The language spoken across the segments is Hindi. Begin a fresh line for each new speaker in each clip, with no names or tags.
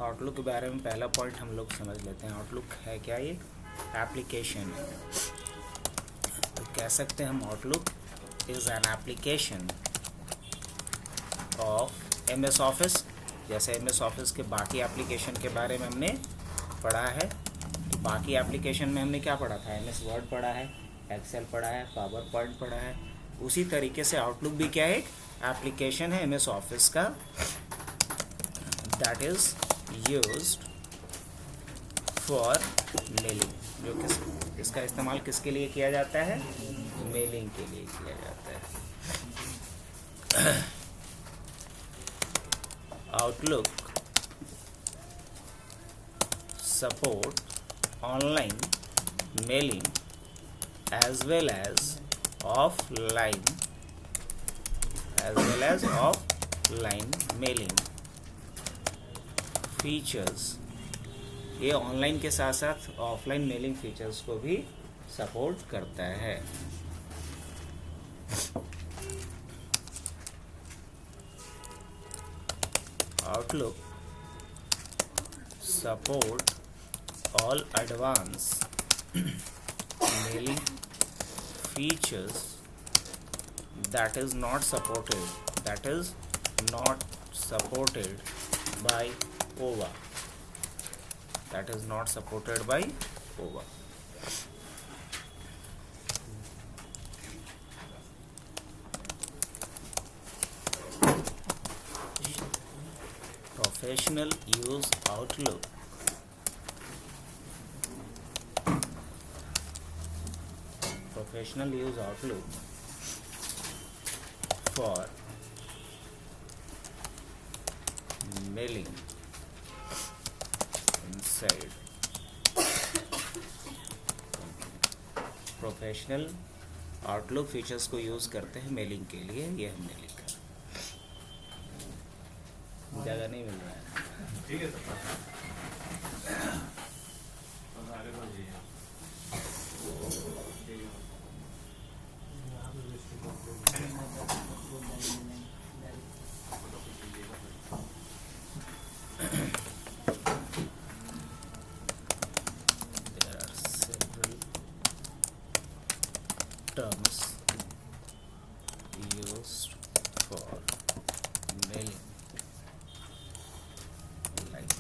आउटलुक के बारे में पहला पॉइंट हम लोग समझ लेते हैं। आउटलुक है क्या? ये एप्लीकेशन है। तो कह सकते हैं हम outlook is an application of MS office. जैसे MS ऑफिस के बाकी एप्लीकेशन के बारे में हमने पढ़ा है, तो बाकी एप्लीकेशन में हमने क्या पढ़ा था? MS वर्ड पढ़ा है, एक्सेल पढ़ा है, पावर पॉइंट पढ़ा है। उसी तरीके से आउटलुक भी क्या है? एक एप्लीकेशन है MS ऑफिस का, that is used for mailing. जो इसका इस्तेमाल किसके लिए किया जाता है? मेलिंग के लिए किया जाता है। Outlook support online mailing as well as offline mailing features. ये ऑनलाइन के साथ साथ ऑफलाइन मेलिंग फीचर्स को भी सपोर्ट करता है। Outlook support all advance mailing features that is not supported by OVA. Professional use Outlook for mailing inside professional outlook features को यूज़ करते हैं मेलिंग के लिए। ये हमने लिखा, जगह नहीं मिल रहा है। ठीक है terms used for mailing like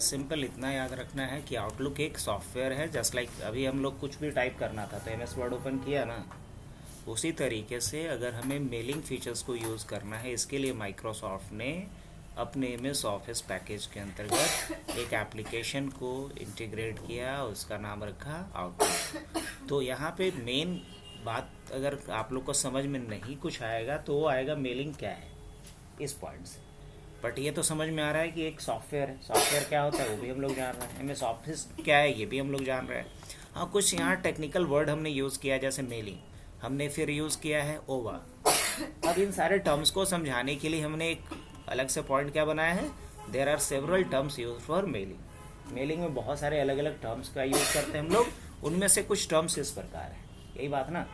simple इतना याद रखना है कि आउटलुक एक सॉफ्टवेयर है। जस्ट लाइक अभी हम लोग कुछ भी टाइप करना था तो MS वर्ड ओपन किया ना, उसी तरीके से अगर हमें मेलिंग फीचर्स को यूज़ करना है, इसके लिए माइक्रोसॉफ्ट ने अपने MS ऑफिस पैकेज के अंतर्गत एक एप्लीकेशन को इंटीग्रेट किया, उसका नाम रखा आउटलुक। तो यहाँ पे मेन बात अगर आप लोग को समझ में नहीं कुछ आएगा तो वो आएगा मेलिंग क्या है इस पॉइंट से। बट ये तो समझ में आ रहा है कि एक सॉफ्टवेयर है। सॉफ्टवेयर क्या होता है वो भी हम लोग जान रहे हैं। MS ऑफिस क्या है ये भी हम लोग जान रहे हैं। हाँ, कुछ यहाँ टेक्निकल वर्ड हमने यूज़ किया, जैसे मेलिंग हमने फिर यूज़ किया है OVA। अब इन सारे टर्म्स को समझाने के लिए हमने एक अलग से पॉइंट क्या बनाया है? There are several terms use for mailing. Mailing में बहुत सारे अलग अलग टर्म्स का यूज़ करते हैं हम लोग। उनमें से कुछ टर्म्स इस प्रकार है, यही बात ना।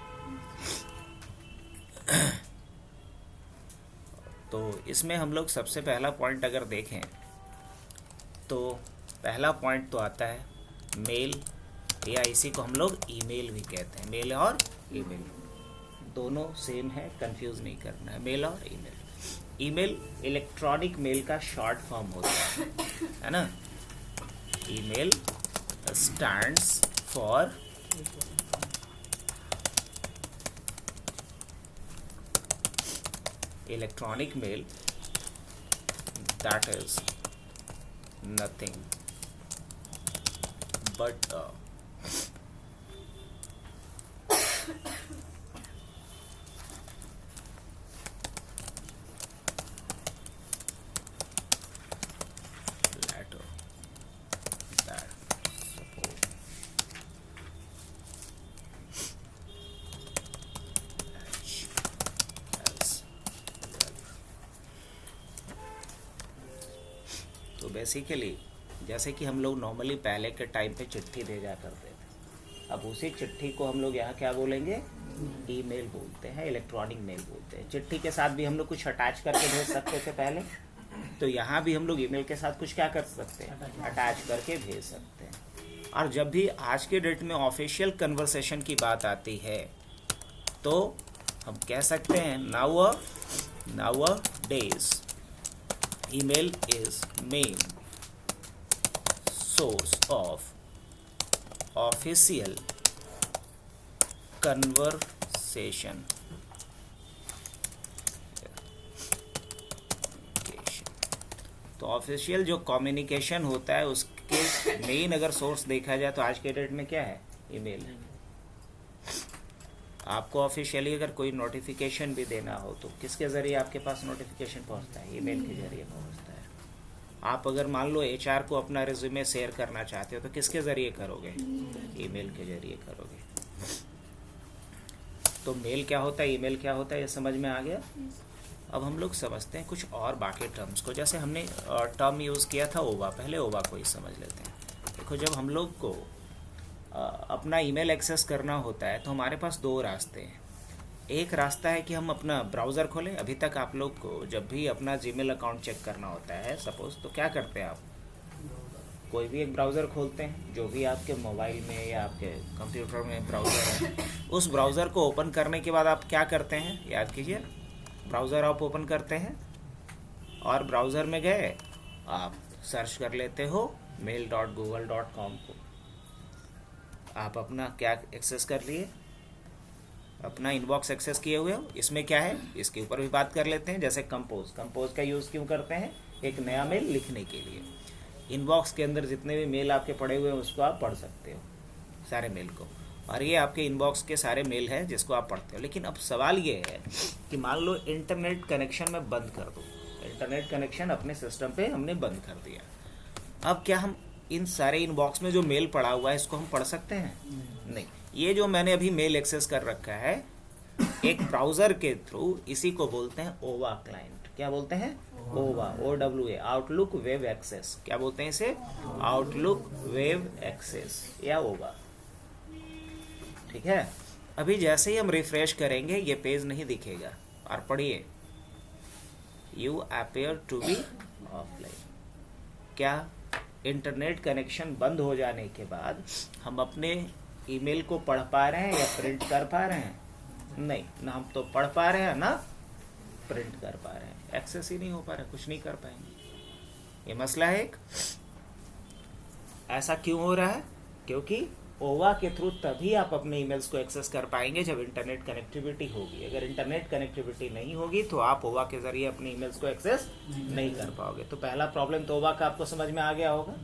तो इसमें हम लोग सबसे पहला पॉइंट अगर देखें तो पहला पॉइंट तो आता है मेल, या इसी को हम लोग ईमेल भी कहते हैं। मेल और ईमेल दोनों सेम है, कंफ्यूज नहीं करना है, मेल और ईमेल। ईमेल इलेक्ट्रॉनिक मेल का शॉर्ट फॉर्म होता है ना। Email stands for electronic mail, that is nothing but तो बेसिकली जैसे कि हम लोग नॉर्मली पहले के टाइम पे चिट्ठी भेजा करते थे, अब उसी चिट्ठी को हम लोग यहाँ क्या बोलेंगे, ईमेल बोलते हैं, इलेक्ट्रॉनिक मेल बोलते हैं। चिट्ठी के साथ भी हम लोग कुछ अटैच करके भेज सकते थे पहले, तो यहाँ भी हम लोग ईमेल के साथ कुछ क्या कर सकते हैं, अटैच करके भेज सकते हैं। और जब भी आज के डेट में ऑफिशियल कन्वर्सेशन की बात आती है तो हम कह सकते हैं now days email is main source of official conversation. तो ऑफिशियल जो कम्युनिकेशन होता है उसके मेन अगर सोर्स देखा जाए तो आज के डेट में क्या है, ईमेल है। आपको ऑफिशियली अगर कोई नोटिफिकेशन भी देना हो तो किसके ज़रिए आपके पास नोटिफिकेशन पहुंचता है, ईमेल के ज़रिए पहुंचता है। आप अगर मान लो एचआर को अपना रिज्यूमे शेयर करना चाहते हो तो किसके ज़रिए करोगे, ईमेल के ज़रिए करोगे। तो मेल क्या होता है, ईमेल क्या होता है, ये समझ में आ गया। अब हम लोग समझते हैं कुछ और बाकी टर्म्स को। जैसे हमने टर्म यूज़ किया था ओवा, पहले ओवा को ही समझ लेते हैं। देखो, जब हम लोग को अपना ईमेल एक्सेस करना होता है तो हमारे पास दो रास्ते हैं। एक रास्ता है कि हम अपना ब्राउज़र खोलें। अभी तक आप लोग को जब भी अपना जीमेल अकाउंट चेक करना होता है सपोज़, तो क्या करते हैं आप, कोई भी एक ब्राउज़र खोलते हैं, जो भी आपके मोबाइल में या आपके कंप्यूटर में ब्राउज़र है, उस ब्राउज़र को ओपन करने के बाद आप क्या करते हैं, याद कीजिए, ब्राउज़र आप ओपन करते हैं और ब्राउज़र में गए, आप सर्च कर लेते हो mail.google.com को। आप अपना क्या एक्सेस कर लिए, अपना इनबॉक्स एक्सेस किए हुए हो। इसमें क्या है, इसके ऊपर भी बात कर लेते हैं। जैसे कंपोज का यूज़ क्यों करते हैं, एक नया मेल लिखने के लिए। इनबॉक्स के अंदर जितने भी मेल आपके पड़े हुए हैं उसको आप पढ़ सकते हो, सारे मेल को, और ये आपके इनबॉक्स के सारे मेल हैं जिसको आप पढ़ते हो। लेकिन अब सवाल ये है कि मान लो इंटरनेट कनेक्शन मैं बंद कर दूँ, इंटरनेट कनेक्शन अपने सिस्टम पे हमने बंद कर दिया। अब क्या हम इन सारे इनबॉक्स में जो मेल पड़ा हुआ है इसको हम पढ़ सकते हैं? नहीं। ये जो मैंने अभी मेल एक्सेस कर रखा है एक ब्राउज़र के थ्रू, इसी को बोलते हैं ओवा क्लाइंट। क्या बोलते हैं? ओवा, OWA, आउटलुक वेब एक्सेस। क्या बोलते हैं इसे? आउटलुक वेब एक्सेस या ओवा। ठीक है। अभी जैसे ही हम रिफ्रेश करेंगे ये पेज नहीं दिखेगा, और पढ़िए, you appear to be offline. क्या इंटरनेट कनेक्शन बंद हो जाने के बाद हम अपने ईमेल को पढ़ पा रहे हैं या प्रिंट कर पा रहे हैं? नहीं, ना हम तो पढ़ पा रहे हैं ना प्रिंट कर पा रहे हैं। एक्सेस ही नहीं हो पा रहा, कुछ नहीं कर पाएंगे। ये मसला है एक। ऐसा क्यों हो रहा है? क्योंकि ओवा के थ्रू तभी आप अपने ईमेल्स को एक्सेस कर पाएंगे जब इंटरनेट कनेक्टिविटी होगी। अगर इंटरनेट कनेक्टिविटी नहीं होगी तो आप ओवा के जरिए अपने ईमेल्स को एक्सेस नहीं कर पाओगे। तो पहला प्रॉब्लम तो ओवा का आपको समझ में आ गया होगा।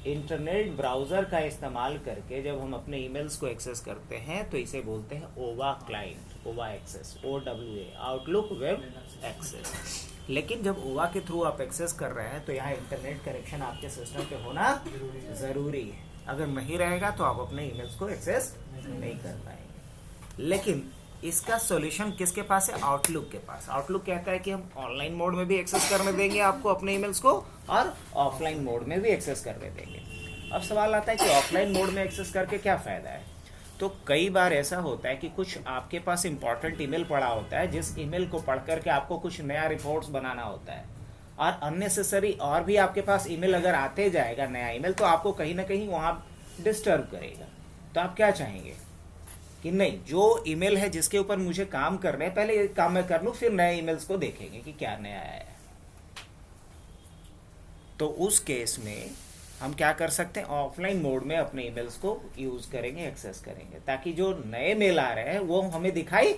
इंटरनेट ब्राउजर का इस्तेमाल करके जब हम अपने ईमेल्स को एक्सेस करते हैं तो इसे बोलते हैं ओवा क्लाइंट, ओवा access, OWA, Outlook web access. लेकिन जब ओवा के थ्रू आप एक्सेस कर रहे हैं तो यहाँ इंटरनेट कनेक्शन आपके सिस्टम पे होना ज़रूरी है। अगर नहीं रहेगा तो आप अपने ईमेल्स को एक्सेस नहीं कर पाएंगे। लेकिन इसका सॉल्यूशन किसके पास है? आउटलुक के पास। आउटलुक कहता है कि हम ऑनलाइन मोड में भी एक्सेस करने देंगे आपको अपने ईमेल्स को, और ऑफलाइन मोड में भी एक्सेस करने देंगे। अब सवाल आता है कि ऑफलाइन मोड में एक्सेस करके क्या फ़ायदा है? तो कई बार ऐसा होता है कि कुछ आपके पास इंपॉर्टेंट ईमेल पड़ा होता है, जिस ईमेल को पढ़ करके आपको कुछ नया रिपोर्ट्स बनाना होता है, और अननेसेसरी और भी आपके पास ईमेल अगर आते जाएगा नया ईमेल, तो आपको कहीं ना कहीं वहाँ डिस्टर्ब करेगा। तो आप क्या चाहेंगे कि नहीं, जो ईमेल है जिसके ऊपर मुझे काम करना है पहले ये काम मैं कर लूँ, फिर नए ईमेल्स को देखेंगे कि क्या नया आया है। तो उस केस में हम क्या कर सकते हैं? ऑफलाइन मोड में अपने ईमेल्स को यूज करेंगे, एक्सेस करेंगे, ताकि जो नए मेल आ रहे हैं वो हमें दिखाई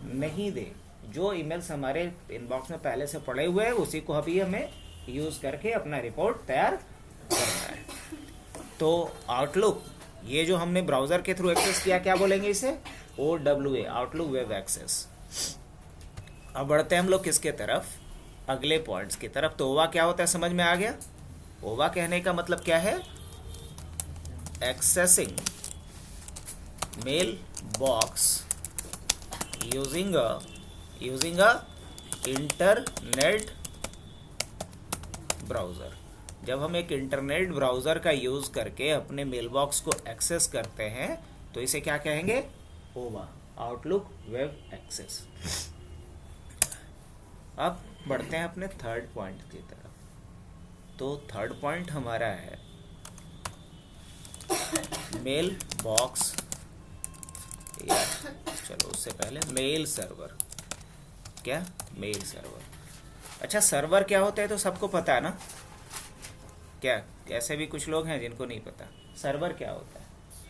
नहीं दे। जो ईमेल्स हमारे इनबॉक्स में पहले से पड़े हुए हैं उसी को अभी हमें यूज करके अपना रिपोर्ट तैयार करना है। तो आउटलुक, ये जो हमने ब्राउजर के थ्रू एक्सेस किया, क्या बोलेंगे इसे? OWA, Outlook web access. अब बढ़ते हैं हम लोग किसके तरफ? अगले पॉइंट्स की तरफ। तो ओवा क्या होता है, समझ में आ गया? ओवा कहने का मतलब क्या है? Accessing mail box using a internet browser. जब हम एक इंटरनेट ब्राउज़र का यूज़ करके अपने मेल बॉक्स को एक्सेस करते हैं तो इसे क्या कहेंगे? ओवा, आउटलुक वेब एक्सेस। अब बढ़ते हैं अपने थर्ड पॉइंट की तरफ। तो थर्ड पॉइंट हमारा है मेल बॉक्स, या चलो उससे पहले मेल सर्वर। क्या? Mail server. अच्छा, सर्वर क्या होता है तो सबको पता है ना? क्या ऐसे भी कुछ लोग हैं जिनको नहीं पता सर्वर क्या होता है?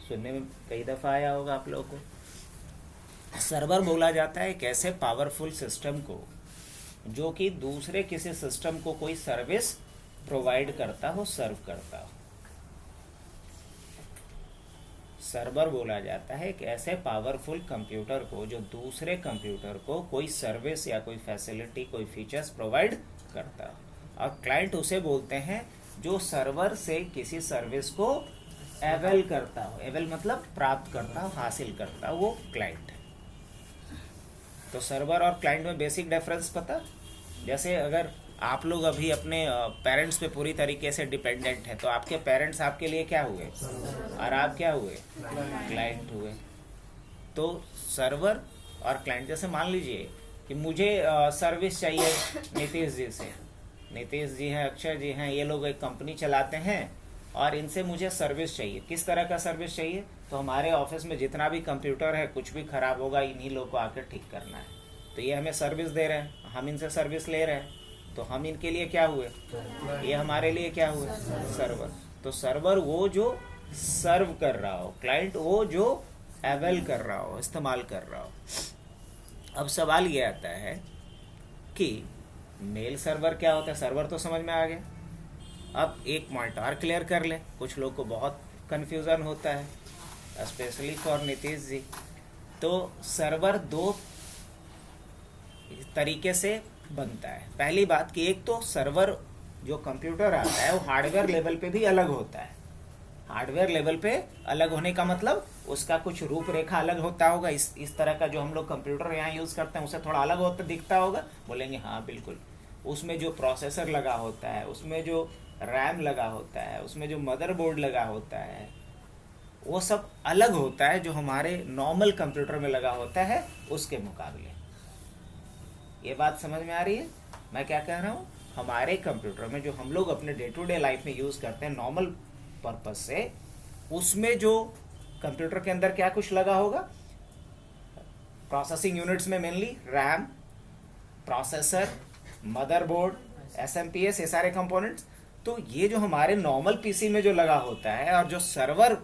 सुनने में कई दफ़ा आया होगा आप लोगों को। सर्वर बोला जाता है एक ऐसे पावरफुल सिस्टम को जो कि दूसरे किसी सिस्टम को कोई सर्विस प्रोवाइड करता हो, सर्व करता हो। सर्वर बोला जाता है एक ऐसे पावरफुल कंप्यूटर को जो दूसरे कंप्यूटर को कोई सर्विस या कोई फैसिलिटी, कोई फीचर्स प्रोवाइड करता हो। और क्लाइंट उसे बोलते हैं जो सर्वर से किसी सर्विस को एवेल करता हो। एवेल मतलब प्राप्त करता हो, हासिल करता हो, वो क्लाइंट है। तो सर्वर और क्लाइंट में बेसिक डिफरेंस पता? जैसे अगर आप लोग अभी अपने पेरेंट्स पे पूरी तरीके से डिपेंडेंट हैं तो आपके पेरेंट्स आपके लिए क्या हुए और आप क्या हुए? क्लाइंट हुए। तो सर्वर और क्लाइंट, जैसे मान लीजिए कि मुझे सर्विस चाहिए नीतीश जी से। नीतीश जी हैं, अक्षय जी हैं, ये लोग एक कंपनी चलाते हैं और इनसे मुझे सर्विस चाहिए। किस तरह का सर्विस चाहिए? तो हमारे ऑफिस में जितना भी कंप्यूटर है कुछ भी खराब होगा इन्हीं लोग को आकर ठीक करना है। तो ये हमें सर्विस दे रहे हैं, हम इनसे सर्विस ले रहे हैं, तो हम इनके लिए क्या हुए? ये हमारे लिए क्या हुए? सर्वर। तो सर्वर वो जो सर्व कर रहा हो, क्लाइंट वो जो एवेल कर रहा हो, इस्तेमाल कर रहा हो। अब सवाल ये आता है कि मेल सर्वर क्या होता है? सर्वर तो समझ में आ गया। अब एक पॉइंट और क्लियर कर ले, कुछ लोग को बहुत कन्फ्यूज़न होता है, स्पेशली फॉर नीतीश जी। तो सर्वर दो तरीके से बनता है। पहली बात कि एक तो सर्वर जो कंप्यूटर आता है वो हार्डवेयर लेवल पे भी अलग होता है। हार्डवेयर लेवल पे अलग होने का मतलब उसका कुछ रूपरेखा अलग होता होगा। इस तरह का जो हम लोग कंप्यूटर यहाँ यूज़ करते हैं उससे थोड़ा अलग होता दिखता होगा। बोलेंगे हाँ बिल्कुल। उसमें जो प्रोसेसर लगा होता है, उसमें जो रैम लगा होता है, उसमें जो मदरबोर्ड लगा होता है, वो सब अलग होता है जो हमारे नॉर्मल कंप्यूटर में लगा होता है उसके मुकाबले। ये बात समझ में आ रही है मैं क्या कह रहा हूँ? हमारे कंप्यूटर में जो हम लोग अपने डे टू डे लाइफ में यूज़ करते हैं नॉर्मल पर्पस से, उसमें जो कंप्यूटर के अंदर क्या कुछ लगा होगा? प्रोसेसिंग यूनिट्स में mainly RAM, processor, motherboard, SMPS, ये सारे कंपोनेंट्स। तो ये जो हमारे नॉर्मल पीसी में जो लगा होता है और जो सर्वर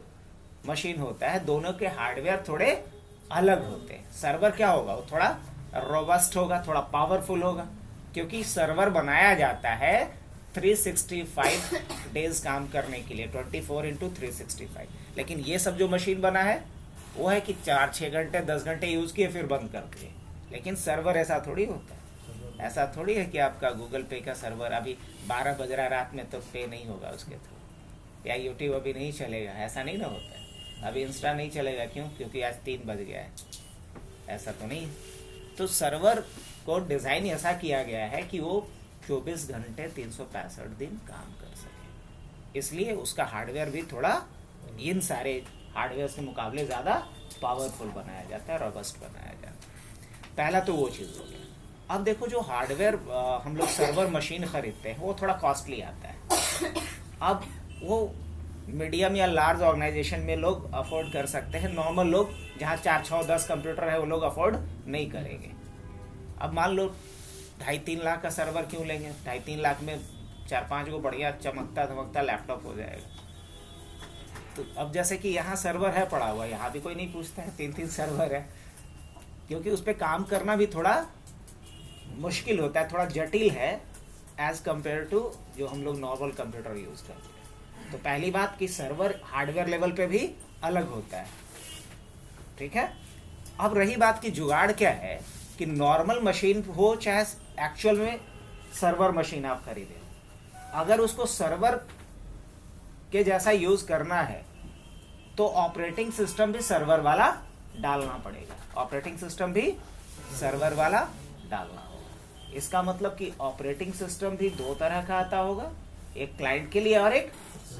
मशीन होता है, दोनों के हार्डवेयर थोड़े अलग होते हैं। सर्वर क्या होगा? वो थोड़ा रोबस्ट होगा, थोड़ा पावरफुल होगा, क्योंकि सर्वर बनाया जाता है 365 डेज काम करने के लिए, 24/365। लेकिन ये सब जो मशीन बना है वो है कि 4-6 घंटे 10 घंटे यूज़ किए फिर बंद कर दिए। लेकिन सर्वर ऐसा थोड़ी होता है। ऐसा थोड़ी है कि आपका गूगल पे का सर्वर अभी 12 बज रहा रात में तो पे नहीं होगा उसके थ्रू, या यूट्यूब अभी नहीं चलेगा, ऐसा नहीं ना होता है। अभी इंस्टा नहीं चलेगा, क्यों? क्योंकि आज 3 बज गया है, ऐसा तो नहीं। तो सर्वर को डिज़ाइन ऐसा किया गया है कि वो 24 घंटे 365 दिन काम कर सके। इसलिए उसका हार्डवेयर भी थोड़ा इन सारे हार्डवेयर के मुकाबले ज़्यादा पावरफुल बनाया जाता है, रोबस्ट बनाया जाता है। पहला तो वो चीज़ हो गया। अब देखो, जो हार्डवेयर हम लोग सर्वर मशीन खरीदते हैं वो थोड़ा कॉस्टली आता है। अब वो मीडियम या लार्ज ऑर्गेनाइजेशन में लोग अफोर्ड कर सकते हैं, नॉर्मल लोग जहाँ 4-6-10 कंप्यूटर है वो लोग अफोर्ड नहीं करेंगे। अब मान लो 2.5-3 लाख का सर्वर क्यों लेंगे? 2.5-3 लाख में 4-5 को बढ़िया चमकता धमकता लैपटॉप हो जाएगा। तो अब जैसे कि यहाँ सर्वर है पड़ा हुआ, यहाँ भी कोई नहीं पूछता है 3-3 सर्वर है, क्योंकि उस पर काम करना भी थोड़ा मुश्किल होता है, थोड़ा जटिल है एज कम्पेयर टू जो हम लोग नॉर्मल कंप्यूटर यूज़ करते हैं। तो पहली बात कि सर्वर हार्डवेयर लेवल पे भी अलग होता है, ठीक है। अब रही बात कि जुगाड़ क्या है, कि नॉर्मल मशीन हो चाहे एक्चुअल में सर्वर मशीन आप खरीदें, अगर उसको सर्वर के जैसा यूज़ करना है तो ऑपरेटिंग सिस्टम भी सर्वर वाला डालना पड़ेगा। ऑपरेटिंग सिस्टम भी सर्वर वाला डालना होगा। इसका मतलब कि ऑपरेटिंग सिस्टम भी 2 तरह का आता होगा। एक क्लाइंट के लिए और एक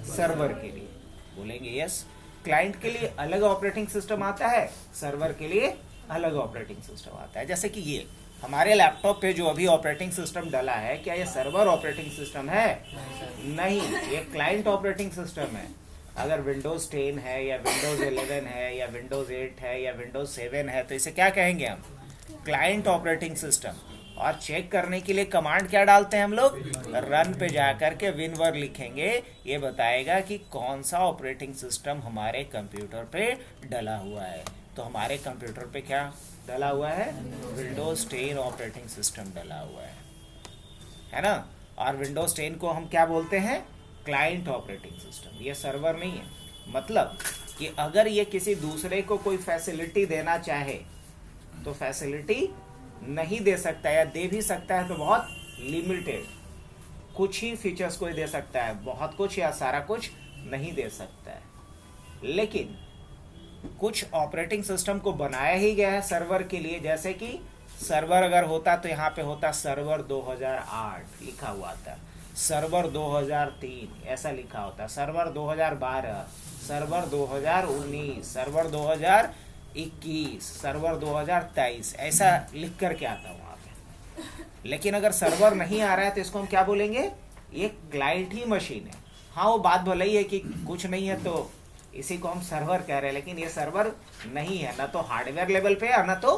सर्वर के लिए। बोलेंगे यस, क्लाइंट के लिए अलग ऑपरेटिंग सिस्टम आता है, सर्वर के लिए अलग ऑपरेटिंग सिस्टम आता है। जैसे कि ये हमारे लैपटॉप पे जो अभी ऑपरेटिंग सिस्टम डला है, क्या ये सर्वर ऑपरेटिंग सिस्टम है? नहीं, ये क्लाइंट ऑपरेटिंग सिस्टम है। अगर विंडोज 10 है या विंडोज 11 है या विंडोज 8 है या विंडोज 7 है तो इसे क्या कहेंगे हम? Client operating system. और चेक करने के लिए कमांड क्या डालते हैं हम लोग? रन पे जाकर के विनवर लिखेंगे, ये बताएगा कि कौन सा ऑपरेटिंग सिस्टम हमारे कंप्यूटर पे डला हुआ है। तो हमारे कंप्यूटर पे क्या डला हुआ है? विंडोज 10 ऑपरेटिंग सिस्टम डला हुआ है ना। और विंडोज 10 को हम क्या बोलते हैं? Client operating system. ये सर्वर नहीं है। मतलब कि अगर ये किसी दूसरे को कोई फैसिलिटी देना चाहे तो फैसिलिटी नहीं दे सकता, या दे भी सकता है तो बहुत लिमिटेड, कुछ ही फीचर्स को दे सकता है, बहुत कुछ या सारा कुछ नहीं दे सकता है। लेकिन कुछ ऑपरेटिंग सिस्टम को बनाया ही गया है सर्वर के लिए। जैसे कि सर्वर अगर होता तो यहाँ पे होता सर्वर 2008 लिखा हुआ था, सर्वर 2003 ऐसा लिखा होता, सर्वर 2012, सर्वर 2019, सर्वर 2021, सर्वर 2023 ऐसा लिख करके आता वहाँ पे। लेकिन अगर सर्वर नहीं आ रहा है तो इसको हम क्या बोलेंगे? ये क्लाइंट ही मशीन है। हाँ, वो बात भले ही है कि कुछ नहीं है तो इसी को हम सर्वर कह रहे हैं, लेकिन ये सर्वर नहीं है, ना तो हार्डवेयर लेवल पे है ना तो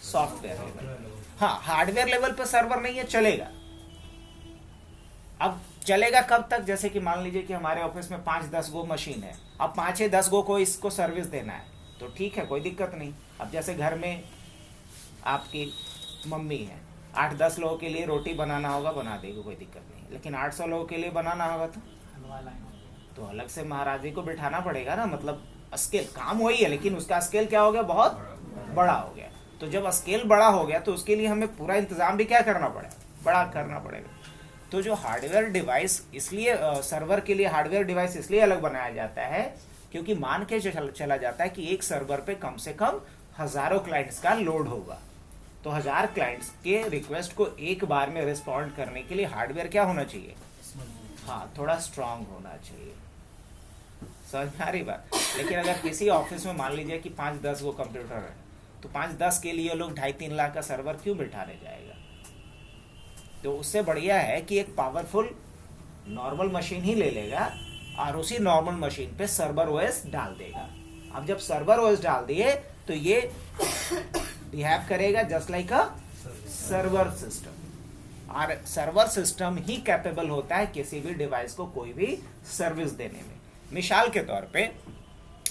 सॉफ्टवेयर लेवल। हाँ, हार्डवेयर लेवल पे सर्वर नहीं है, चलेगा। अब चलेगा कब तक? जैसे कि मान लीजिए कि हमारे ऑफिस में 5-10 गो मशीन है, अब 5-10 गो को इसको सर्विस देना है तो ठीक है, कोई दिक्कत नहीं। अब जैसे घर में आपकी मम्मी है, 8-10 लोगों के लिए रोटी बनाना होगा, बना देगी, कोई दिक्कत नहीं। लेकिन 800 लोगों के लिए बनाना होगा तो अलग से महाराज जी को बिठाना पड़ेगा ना। मतलब स्केल काम वही है, लेकिन उसका स्केल क्या हो गया? बहुत बड़ा हो गया। तो जब स्केल बड़ा हो गया तो उसके लिए हमें पूरा इंतजाम भी क्या करना पड़ेगा? बड़ा करना पड़ेगा। तो जो हार्डवेयर डिवाइस, इसलिए सर्वर के लिए हार्डवेयर डिवाइस इसलिए अलग बनाया जाता है क्योंकि मान के चला जाता है कि एक सर्वर पे कम से कम हजारों क्लाइंट्स का लोड होगा। तो 1000 क्लाइंट्स के रिक्वेस्ट को एक बार में रिस्पॉन्ड करने के लिए हार्डवेयर क्या होना चाहिए? हाँ, थोड़ा स्ट्रांग होना चाहिए। समझ में आ रही बात? लेकिन अगर किसी ऑफिस में मान लीजिए कि 5-10 गो कंप्यूटर है तो 5-10 के लिए लोग 2.5-3 लाख का सर्वर क्यों बिठाने जाएगा? तो उससे बढ़िया है कि एक पावरफुल नॉर्मल मशीन ही ले लेगा और उसी नॉर्मल मशीन पे सर्वर ओएस डाल देगा। अब जब सर्वर ओएस डाल दिए तो ये बिहेव करेगा just like a server system. और सर्वर सिस्टम ही कैपेबल होता है किसी भी डिवाइस को कोई भी सर्विस देने में। मिसाल के तौर पे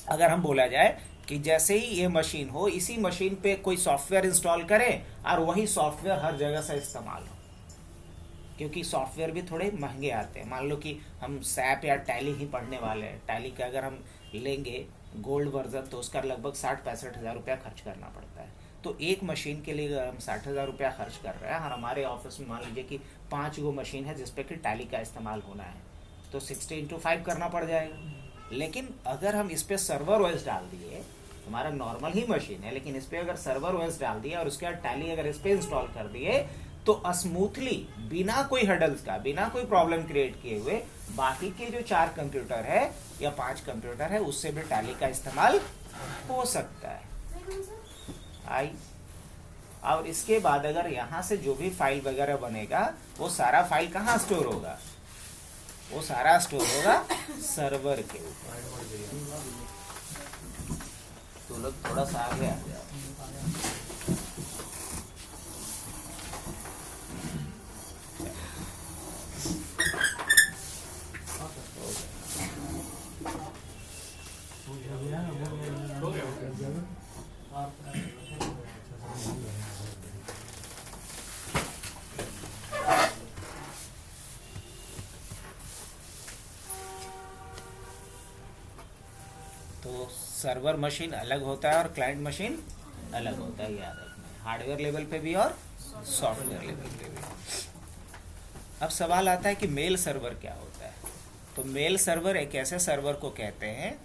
अगर हम बोला जाए कि जैसे ही ये मशीन हो, इसी मशीन पे कोई सॉफ्टवेयर इंस्टॉल करें और वही सॉफ्टवेयर हर जगह से इस्तेमाल हो, क्योंकि सॉफ्टवेयर भी थोड़े महंगे आते हैं। मान लो कि हम सैप या टैली ही पढ़ने वाले हैं, टैली का अगर हम लेंगे गोल्ड वर्जन तो उसका लगभग 60-65 हज़ार रुपया खर्च करना पड़ता है। तो एक मशीन के लिए अगर हम 60,000 रुपया खर्च कर रहे हैं और हमारे ऑफिस में मान लीजिए कि 5 गो मशीन है जिसपे कि टैली का इस्तेमाल होना है, तो 60x5 करना पड़ जाएगा। लेकिन अगर हम इस पर सर्वर ओएस डाल दिए, हमारा नॉर्मल ही मशीन है लेकिन इस पर अगर सर्वर ओएस डाल दिया और उसके बाद टैली अगर इस पर इंस्टॉल कर दिए तो स्मूथली, बिना कोई हडल्स का, बिना कोई प्रॉब्लम क्रिएट किए हुए बाकी के जो 4 कंप्यूटर है या 5 कंप्यूटर है उससे भी टैली का इस्तेमाल हो सकता है। और इसके बाद अगर यहाँ से जो भी फाइल वगैरह बनेगा वो सारा फाइल कहाँ स्टोर होगा? वो सारा स्टोर होगा सर्वर के ऊपर। तो लोग थोड़ा सा आगे आ जाओ। तो सर्वर मशीन अलग होता है और क्लाइंट मशीन अलग होता है, याद रखना है, हार्डवेयर लेवल पे भी और सॉफ्टवेयर लेवल पे भी। अब सवाल आता है कि मेल सर्वर क्या होता है? तो मेल सर्वर एक ऐसे सर्वर को कहते हैं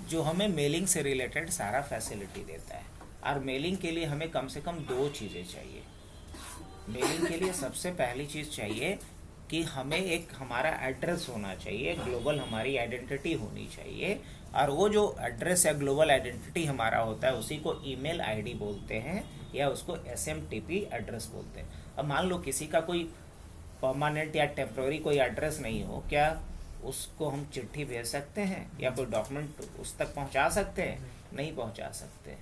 जो हमें मेलिंग से रिलेटेड सारा फैसिलिटी देता है। और मेलिंग के लिए हमें कम से कम 2 चीज़ें चाहिए। मेलिंग के लिए सबसे पहली चीज़ चाहिए कि हमें एक हमारा एड्रेस होना चाहिए, ग्लोबल हमारी आइडेंटिटी होनी चाहिए, और वो जो एड्रेस या ग्लोबल आइडेंटिटी हमारा होता है उसी को ईमेल आईडी बोलते हैं या उसको एसएमटीपी एड्रेस बोलते हैं। अब मान लो किसी का कोई परमानेंट या टेम्प्रोरी कोई एड्रेस नहीं हो, क्या उसको हम चिट्ठी भेज सकते हैं या कोई डॉक्यूमेंट उस तक पहुंचा सकते हैं? नहीं पहुंचा सकते।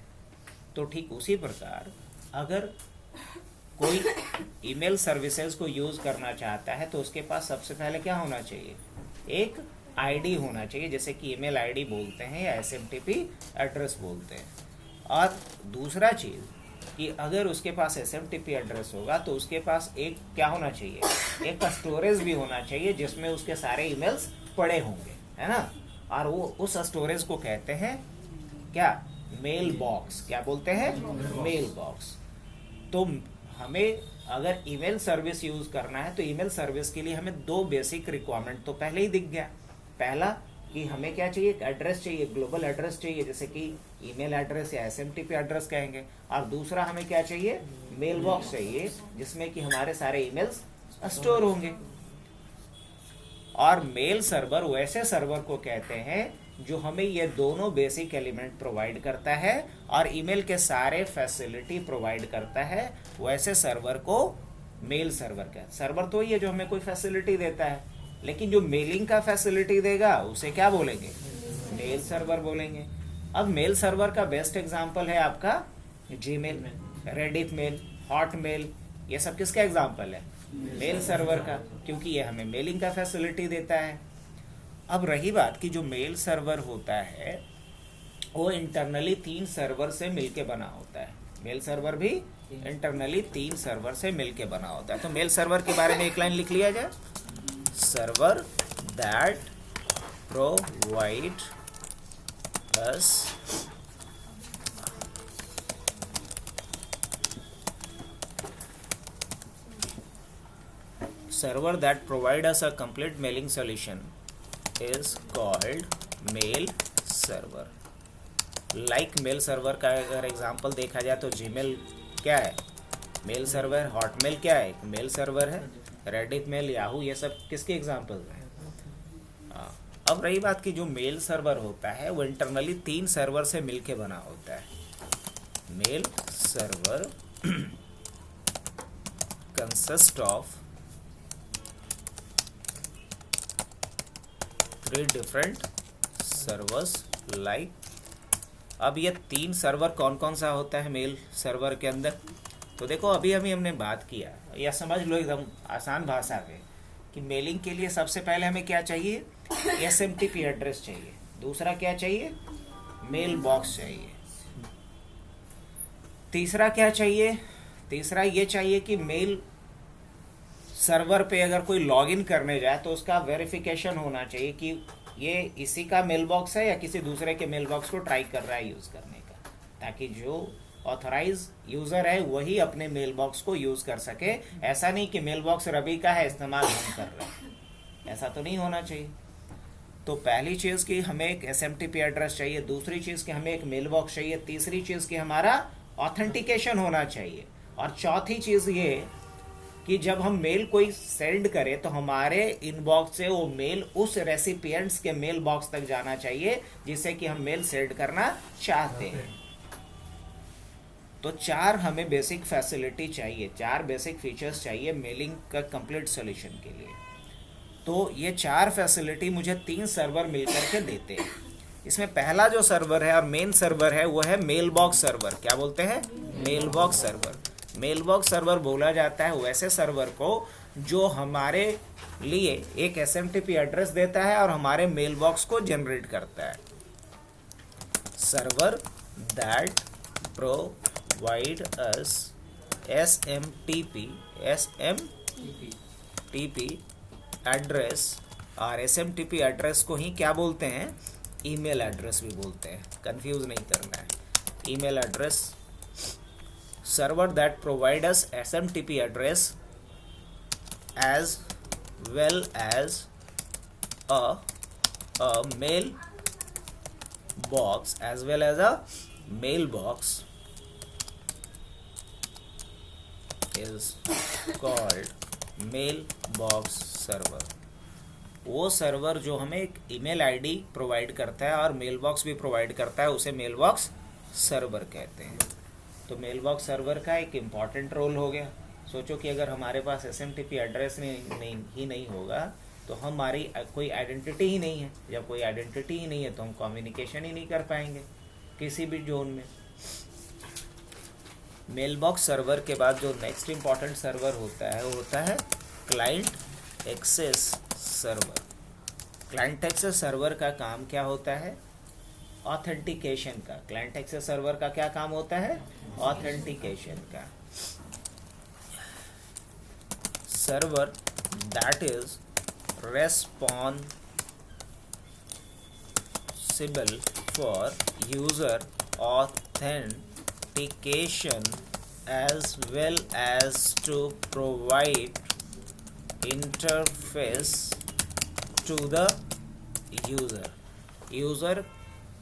तो ठीक उसी प्रकार अगर कोई ईमेल सर्विसेज को यूज़ करना चाहता है तो उसके पास सबसे पहले क्या होना चाहिए? एक आईडी होना चाहिए, जैसे कि ईमेल आईडी बोलते हैं या एसएमटीपी एड्रेस बोलते हैं। और दूसरा चीज़ कि अगर उसके पास एसएमटीपी एड्रेस होगा तो उसके पास एक क्या होना चाहिए? एक स्टोरेज भी होना चाहिए जिसमें उसके सारे ईमेल्स पड़े होंगे, है ना? और वो उस स्टोरेज को कहते हैं क्या? Mail box. क्या बोलते हैं? Mail box. तो हमें अगर ईमेल सर्विस यूज करना है तो ईमेल सर्विस के लिए हमें दो बेसिक रिक्वायरमेंट तो पहले ही दिख गया। पहला कि हमें क्या चाहिए? एक एड्रेस चाहिए, ग्लोबल एड्रेस चाहिए, जैसे कि ईमेल एड्रेस या एसएमटीपी एड्रेस कहेंगे। और दूसरा हमें क्या चाहिए? मेल बॉक्स चाहिए जिसमें कि हमारे सारे ईमेल्स स्टोर होंगे। और मेल सर्वर वैसे सर्वर को कहते हैं जो हमें ये दोनों बेसिक एलिमेंट प्रोवाइड करता है और ईमेल के सारे फैसिलिटी प्रोवाइड करता है, वैसे सर्वर को मेल सर्वर कहते हैं। सर्वर तो ये जो हमें कोई फैसिलिटी देता है, लेकिन जो मेलिंग का फैसिलिटी देगा उसे क्या बोलेंगे? मेल सर्वर बोलेंगे। अब मेल सर्वर का बेस्ट एग्जांपल है आपका जीमेल, रेडिट मेल, हॉटमेल, ये सब किसका एग्जांपल है? मेल सर्वर का, क्योंकि ये हमें मेलिंग का फैसिलिटी देता है। अब रही बात कि जो मेल सर्वर होता है वो इंटरनली 3 सर्वर से मिलके बना होता है। मेल सर्वर भी इंटरनली 3 सर्वर से मिलके बना होता है। तो मेल सर्वर के बारे में एक लाइन लिख लिया जाए, server that provide us server that provide us a complete mailing solution is called mail server। like mail server का अगर एग्जांपल देखा जाए तो जीमेल क्या है? Mail server. हॉटमेल क्या है? मेल सर्वर है। रेडिट मेल, याहू, ये सब किसके एग्जांपल हैं? अब रही बात कि जो मेल सर्वर होता है वो इंटरनली 3 सर्वर से मिलके बना होता है। Mail server consist of 3 different servers like. अब ये 3 सर्वर कौन कौन सा होता है मेल सर्वर के अंदर? तो देखो अभी हमने बात किया, या समझ लो एकदम आसान भाषा में कि मेलिंग के लिए सबसे पहले हमें क्या चाहिए? एसएमटीपी एड्रेस चाहिए। दूसरा क्या चाहिए? मेल बॉक्स चाहिए। तीसरा क्या चाहिए? तीसरा ये चाहिए कि मेल सर्वर पे अगर कोई लॉगिन करने जाए तो उसका वेरिफिकेशन होना चाहिए कि ये इसी का मेल बॉक्स है या किसी दूसरे के मेल बॉक्स को ट्राई कर रहा है यूज़ करने का, ताकि जो ऑथराइज यूज़र है वही अपने मेल बॉक्स को यूज़ कर सके। ऐसा नहीं कि मेल बॉक्स रवि का है, इस्तेमाल हम कर रहे हैं, ऐसा तो नहीं होना चाहिए। तो पहली चीज़ कि हमें एक एसएमटीपी एड्रेस चाहिए, दूसरी चीज़ कि हमें एक मेल बॉक्स चाहिए, तीसरी चीज़ कि हमारा ऑथेंटिकेशन होना चाहिए, और चौथी चीज़ ये कि जब हम मेल कोई सेंड करें तो हमारे इनबॉक्स से वो मेल उस रेसिपिएंट्स के मेल बॉक्स तक जाना चाहिए जिसे कि हम मेल सेंड करना चाहते हैं। तो 4 हमें बेसिक फैसिलिटी चाहिए, 4 बेसिक फीचर्स चाहिए मेलिंग का कंप्लीट सॉल्यूशन के लिए। तो ये 4 फैसिलिटी मुझे 3 सर्वर मिलकर के देते हैं। इसमें पहला जो सर्वर है और मेन सर्वर है वो है मेल बॉक्स सर्वर। क्या बोलते हैं? Mail box server. Mail box server बोला जाता है वैसे सर्वर को जो हमारे लिए एक एसएमटीपी एड्रेस देता है और हमारे मेल बॉक्स को जनरेट करता है। Server that provide us SMTP address, और एसएमटीपी एड्रेस को ही क्या बोलते हैं? ईमेल एड्रेस भी बोलते हैं, कंफ्यूज नहीं करना है। Email address, server that provide us SMTP address as well as a mail box is called mailbox server, वो सर्वर जो हमें एक ईमेल आईडी प्रोवाइड करता है और मेल बॉक्स भी प्रोवाइड करता है, उसे मेल बॉक्स सर्वर कहते हैं। तो मेल बॉक्स सर्वर का एक इम्पॉर्टेंट रोल हो गया। सोचो कि अगर हमारे पास SMTP एड्रेस नहीं होगा तो हमारी कोई आइडेंटिटी ही नहीं है। जब कोई आइडेंटिटी ही नहीं है तो हम कम्युनिकेशन ही नहीं कर पाएंगे किसी भी जोन में। मेल बॉक्स सर्वर के बाद जो नेक्स्ट इम्पॉर्टेंट सर्वर होता है वो होता है client access server. Client access server का काम क्या होता है? ऑथेंटिकेशन का। क्लाइंट एक्सेस सर्वर का क्या काम होता है? ऑथेंटिकेशन का। Server that is responsible for user authentication as well as to provide interface to the user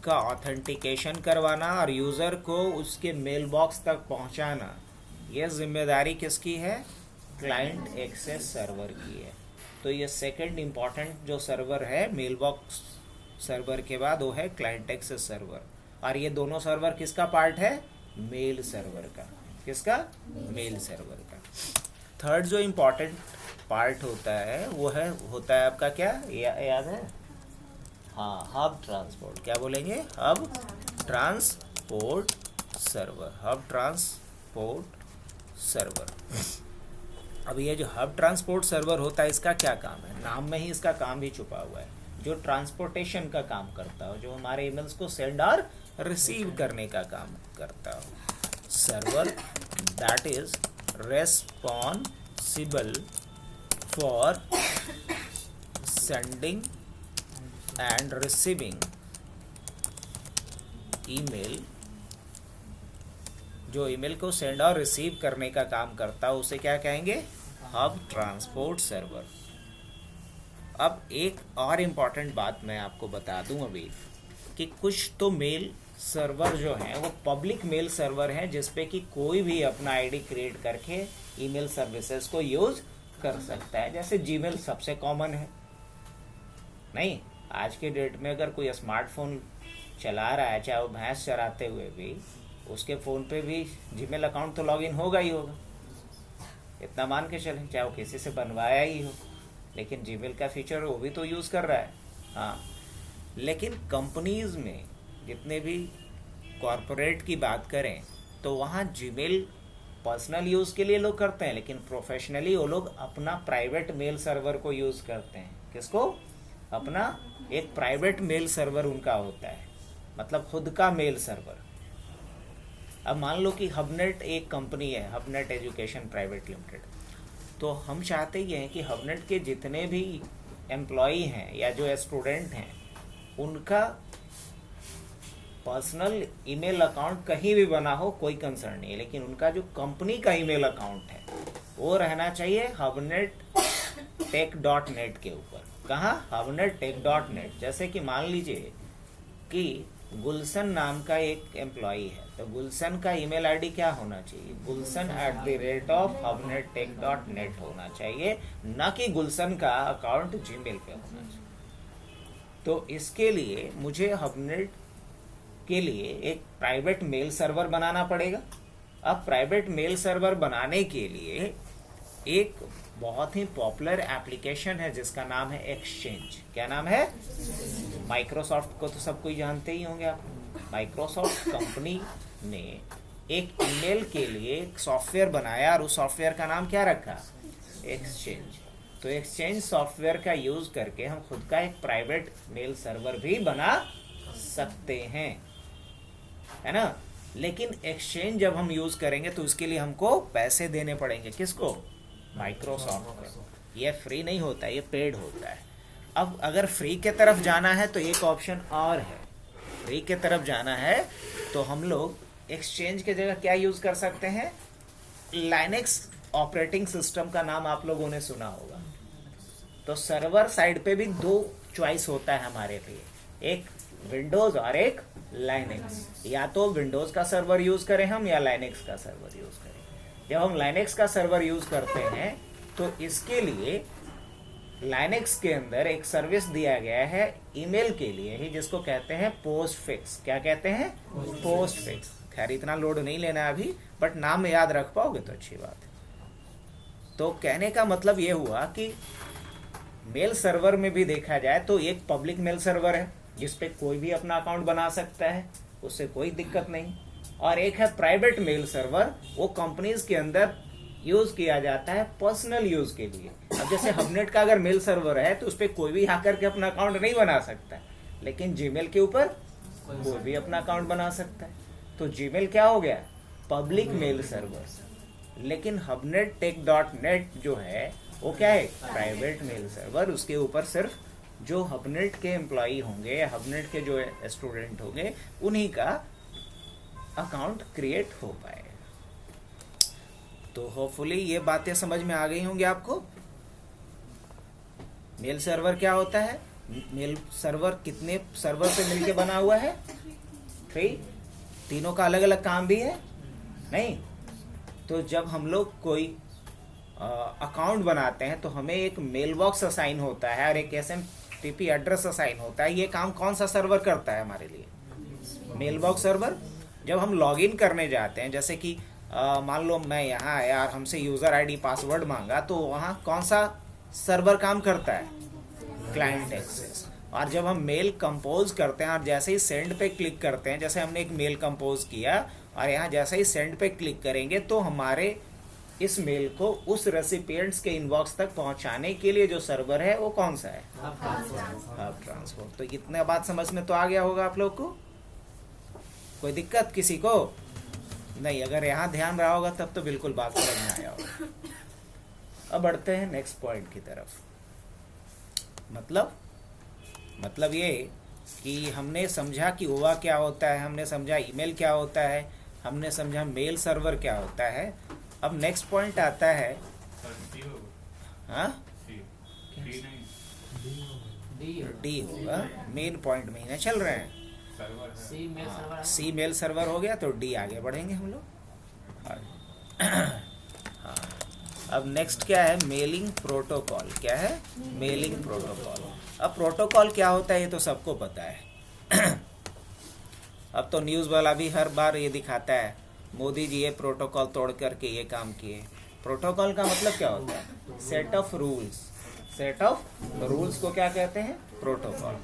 का ऑथेंटिकेशन करवाना और यूज़र को उसके मेल बॉक्स तक पहुंचाना, यह जिम्मेदारी किसकी है? क्लाइंट एक्सेस सर्वर की है। तो ये सेकंड इम्पॉर्टेंट जो सर्वर है मेल बॉक्स सर्वर के बाद, वो है क्लाइंट एक्सेस सर्वर। और ये दोनों सर्वर किसका पार्ट है? मेल सर्वर का। किसका? मेल सर्वर का। थर्ड जो इम्पॉर्टेंट पार्ट होता है वो होता है आपका क्या याद है? हाँ, हब ट्रांसपोर्ट। क्या बोलेंगे? Hub transport server. Hub transport server. अब ये जो हब ट्रांसपोर्ट सर्वर होता है, इसका क्या काम है? नाम में ही इसका काम भी छुपा हुआ है। जो ट्रांसपोर्टेशन का काम करता हो, जो हमारे ईमेल्स को सेंड और रिसीव करने का काम करता हो। Server that is responsible for sending end receiving email. जो ईमेल को सेंड और रिसीव करने का काम करता है उसे क्या कहेंगे? Hub transport server. अब एक और इम्पॉर्टेंट बात मैं आपको बता दूं अभी, कि कुछ तो मेल सर्वर जो हैं वो पब्लिक मेल सर्वर हैं, जिसपे कि कोई भी अपना आईडी क्रिएट करके ईमेल सर्विसेज को यूज कर सकता है। जैसे जीमेल सबसे कॉमन है। नहीं, आज के डेट में अगर कोई स्मार्टफोन चला रहा है, चाहे वो भैंस चराते हुए भी, उसके फ़ोन पे भी जीमेल अकाउंट तो लॉगिन होगा ही होगा। इतना मान के चलें, चाहे वो किसी से बनवाया ही हो, लेकिन जीमेल का फीचर वो भी तो यूज़ कर रहा है। हाँ, लेकिन कंपनीज़ में जितने भी कॉरपोरेट की बात करें तो वहाँ जीमेल पर्सनल यूज़ के लिए लोग करते हैं, लेकिन प्रोफेशनली वो लोग अपना प्राइवेट मेल सर्वर को यूज़ करते हैं। किसको? अपना एक प्राइवेट मेल सर्वर उनका होता है, मतलब खुद का मेल सर्वर। अब मान लो कि हबनेट एक कंपनी है, हबनेट एजुकेशन प्राइवेट लिमिटेड। तो हम चाहते ही हैं कि हबनेट के जितने भी एम्प्लॉई हैं या जो स्टूडेंट हैं, उनका पर्सनल ईमेल अकाउंट कहीं भी बना हो, कोई कंसर्न नहीं है, लेकिन उनका जो कंपनी का ईमेल अकाउंट है वो रहना चाहिए hubnettech.net के ऊपर। कहाँ? hubnettech.net। जैसे कि मान लीजिए कि गुलशन नाम का एक एम्प्लॉई है, तो गुलशन का ईमेल आईडी क्या होना चाहिए? gulshan@hubnettech.net होना चाहिए, ना कि गुलशन का अकाउंट जीमेल पे होना चाहिए। तो इसके लिए मुझे हबनेट के लिए एक प्राइवेट मेल सर्वर बनाना पड़ेगा। अब प्राइवेट मेल सर्वर बनाने के लिए एक बहुत ही पॉपुलर एप्लीकेशन है जिसका नाम है एक्सचेंज। क्या नाम है? माइक्रोसॉफ्ट को तो सब कोई जानते ही होंगे आप। माइक्रोसॉफ्ट कंपनी ने एक ईमेल के लिए एक सॉफ्टवेयर बनाया और उस सॉफ्टवेयर का नाम क्या रखा? एक्सचेंज। तो एक्सचेंज सॉफ्टवेयर का यूज करके हम खुद का एक प्राइवेट मेल सर्वर भी बना सकते हैं, है ना। लेकिन एक्सचेंज जब हम यूज करेंगे तो उसके लिए हमको पैसे देने पड़ेंगे। किसको? माइक्रोसॉफ्ट को। ये फ्री नहीं होता है, ये पेड होता है। अब अगर फ्री के तरफ जाना है तो एक ऑप्शन और है। फ्री के तरफ जाना है तो हम लोग एक्सचेंज के जगह क्या यूज कर सकते हैं? लाइनेक्स ऑपरेटिंग सिस्टम का नाम आप लोगों ने सुना होगा। तो सर्वर साइड पे भी दो चॉइस होता है हमारे लिए, एक विंडोज और एक लाइनेक्स। या तो विंडोज का सर्वर यूज करें हम, या लाइनेक्स का सर्वर यूज करें। जब हम लाइनेक्स का सर्वर यूज करते हैं तो इसके लिए लाइनेक्स के अंदर एक सर्विस दिया गया है ईमेल के लिए ही, जिसको कहते हैं पोस्ट फिक्स। क्या कहते हैं? Post fix. खैर इतना लोड नहीं लेना अभी, बट नाम याद रख पाओगे तो अच्छी बात है। तो कहने का मतलब ये हुआ कि मेल सर्वर में भी देखा जाए तो एक पब्लिक मेल सर्वर है जिसपे कोई भी अपना अकाउंट बना सकता है, उससे कोई दिक्कत नहीं। और एक है प्राइवेट मेल सर्वर, वो कंपनीज के अंदर यूज किया जाता है पर्सनल यूज के लिए। अब जैसे हबनेट का अगर मेल सर्वर है तो उस पर कोई भी आकर के अपना अकाउंट नहीं बना सकता, लेकिन जीमेल के ऊपर कोई भी अपना अकाउंट बना सकता है। तो जीमेल क्या हो गया? Public mail server. लेकिन हबनेट टेक.नेट जो है वो क्या है? Private mail server. उसके ऊपर सिर्फ जो हबनेट के एम्प्लॉई होंगे या हबनेट के जो स्टूडेंट होंगे उन्हीं का अकाउंट क्रिएट हो पाए। तो होपफुली ये बातें समझ में आ गई होंगी आपको। मेल सर्वर क्या होता है? मेल सर्वर कितने सर्वर से मिलके बना हुआ है? 3। तीनों का अलग अलग काम भी है नहीं? तो जब हम लोग कोई अकाउंट बनाते हैं तो हमें एक मेल बॉक्स असाइन होता है और एक SMTP एड्रेस असाइन होता है। ये काम कौन सा सर्वर करता है हमारे लिए? Mail box server. जब हम लॉगिन करने जाते हैं, जैसे कि मान लो मैं यहाँ आया और हमसे यूज़र आईडी पासवर्ड मांगा, तो वहाँ कौन सा सर्वर काम करता है? Client access. और जब हम मेल कंपोज करते हैं और जैसे ही सेंड पे क्लिक करते हैं, जैसे हमने एक मेल कंपोज किया और यहाँ जैसे ही सेंड पे क्लिक करेंगे तो हमारे इस मेल को उस रेसिपिएंट्स के इनबॉक्स तक पहुँचाने के लिए जो सर्वर है वो कौन सा है? Hub transport. तो इतना बात समझ में तो आ गया होगा आप लोग को। कोई दिक्कत किसी को नहीं? अगर यहाँ ध्यान रहा होगा तब तो बिल्कुल बात समझ में आया होगा। अब बढ़ते हैं नेक्स्ट पॉइंट की तरफ। मतलब ये कि हमने समझा कि ओवा क्या होता है, हमने समझा ईमेल क्या होता है, हमने समझा मेल सर्वर क्या होता है। अब नेक्स्ट पॉइंट आता है, हाँ डी होगा। मेन पॉइंट महीने चल रहे हैं। सी मेल सर्वर हो गया तो डी आगे बढ़ेंगे हम लोग। हाँ, अब नेक्स्ट क्या है? Mailing protocol. क्या है? Mailing protocol. अब प्रोटोकॉल क्या होता है ये तो सबको पता है। अब तो न्यूज़ वाला भी हर बार ये दिखाता है, मोदी जी ये प्रोटोकॉल तोड़ करके ये काम किए। प्रोटोकॉल का मतलब क्या होता है? Set of rules. Set of rules को क्या कहते हैं? प्रोटोकॉल।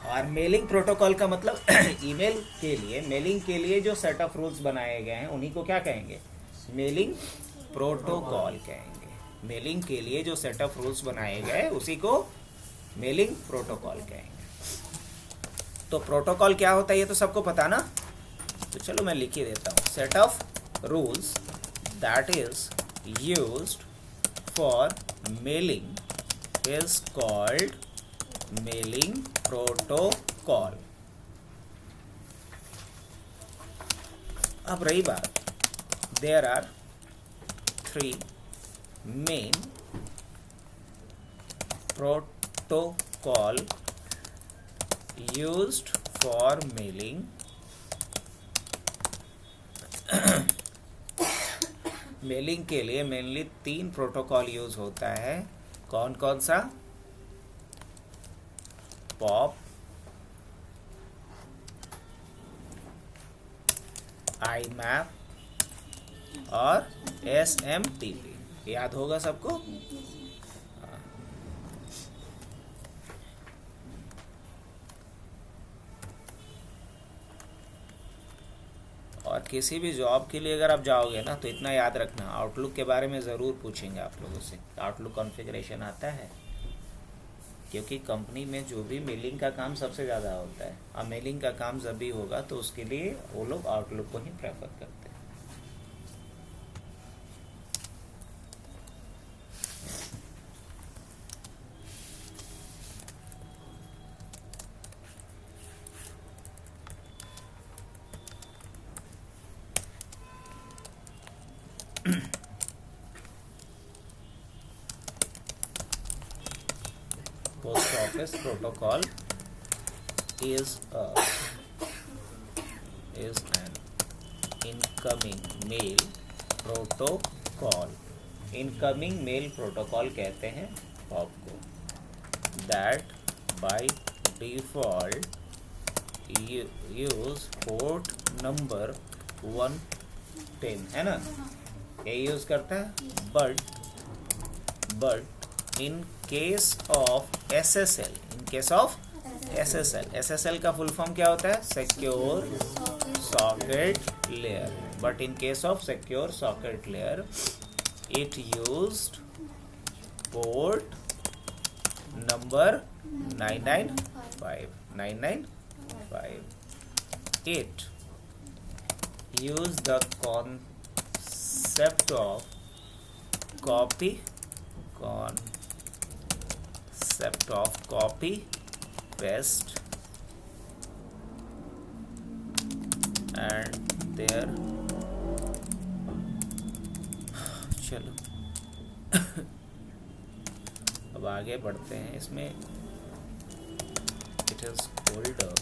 और मेलिंग प्रोटोकॉल का मतलब ईमेल के लिए, मेलिंग के लिए जो सेट ऑफ रूल्स बनाए गए हैं उन्हीं को क्या कहेंगे? मेलिंग प्रोटोकॉल कहेंगे। मेलिंग के लिए जो सेट ऑफ रूल्स बनाए गए उसी को मेलिंग प्रोटोकॉल कहेंगे। तो प्रोटोकॉल क्या होता है ये तो सबको पता ना? तो चलो मैं लिख ही देता हूँ। Set of rules that is used for mailing is called mailing protocol. अब रही बात, there are 3 main protocol used for mailing. Mailing के लिए मेनली 3 प्रोटोकॉल यूज होता है। कौन कौन सा? पॉप, IMAP और SMTP। याद होगा सबको? और किसी भी जॉब के लिए अगर आप जाओगे ना तो इतना याद रखना, आउटलुक के बारे में ज़रूर पूछेंगे आप लोगों से। आउटलुक कॉन्फ़िगरेशन आता है, क्योंकि कंपनी में जो भी मेलिंग का काम सबसे ज़्यादा होता है। अब मेलिंग का काम जब भी होगा तो उसके लिए वो लोग आउटलुक को ही प्रेफर करते हैं। Post office protocol is an incoming mail protocol। Incoming mail protocol कहते हैं पॉप को। that by default use port number 110, है ना, यही यूज करता है. But in case of SSL, in case of SSL का फुल फॉर्म क्या होता है? Secure socket layer. But in case of secure socket layer it used port number 995. It use the concept of copy paste and there. चलो अब आगे बढ़ते हैं. इसमें it is folder,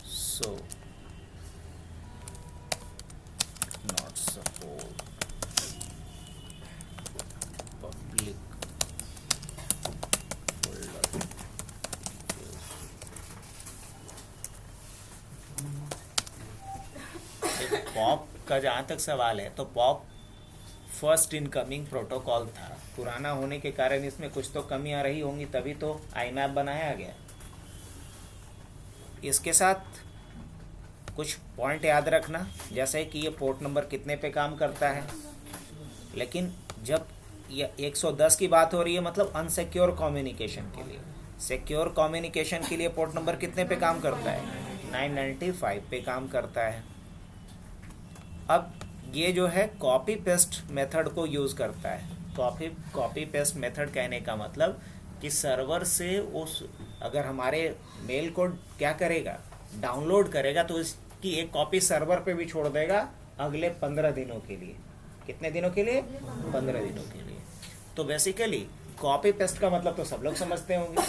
so not support public folder. Pop का जहाँ तक सवाल है तो पॉप फर्स्ट इनकमिंग प्रोटोकॉल था. पुराना होने के कारण इसमें कुछ तो कमियां रही होंगी, तभी तो IMAP बनाया गया. इसके साथ कुछ पॉइंट याद रखना, जैसे कि ये पोर्ट नंबर कितने पे काम करता है. लेकिन जब ये 110 की बात हो रही है, मतलब अनसिक्योर कम्युनिकेशन के लिए. सिक्योर कम्युनिकेशन के लिए पोर्ट नंबर कितने पे काम करता है? 995 पे काम करता है. अब ये जो है कॉपी पेस्ट मेथड को यूज करता है. कॉपी पेस्ट मेथड कहने का मतलब कि सर्वर से उस, अगर हमारे मेल को क्या करेगा, डाउनलोड करेगा, तो इसकी एक कॉपी सर्वर पे भी छोड़ देगा अगले 15 दिनों के लिए. कितने दिनों के लिए? 15 दिनों के लिए. तो बेसिकली कॉपी पेस्ट का मतलब तो सब लोग समझते होंगे.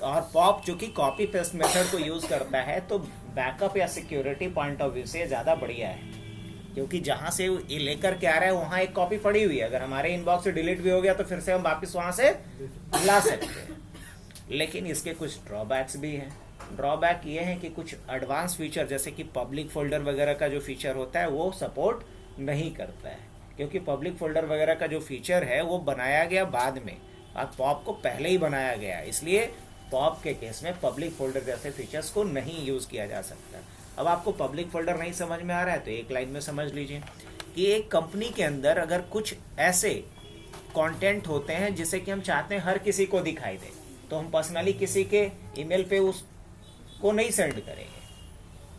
और पॉप जो कि कॉपी पेस्ट मेथड को यूज करता है, तो बैकअप या सिक्योरिटी पॉइंट ऑफ व्यू से ज़्यादा बढ़िया है, क्योंकि जहाँ से ये लेकर के आ रहा है वहाँ एक कॉपी पड़ी हुई है. अगर हमारे इनबॉक्स से डिलीट भी हो गया तो फिर से हम वापस वहाँ से ला सकते हैं. लेकिन इसके कुछ ड्रॉबैक्स भी हैं. ड्रॉबैक ये है कि कुछ एडवांस फीचर जैसे कि पब्लिक फोल्डर वगैरह का जो फीचर होता है वो सपोर्ट नहीं करता है, क्योंकि पब्लिक फोल्डर वगैरह का जो फीचर है वो बनाया गया बाद में, और पॉप को पहले ही बनाया गया. इसलिए पॉप के केस में पब्लिक फोल्डर जैसे फीचर्स को नहीं यूज़ किया जा सकता. अब आपको पब्लिक फोल्डर नहीं समझ में आ रहा है तो एक लाइन में समझ लीजिए कि एक कंपनी के अंदर अगर कुछ ऐसे कंटेंट होते हैं जिसे कि हम चाहते हैं हर किसी को दिखाई दे, तो हम पर्सनली किसी के ईमेल पे उसको नहीं सेंड करेंगे.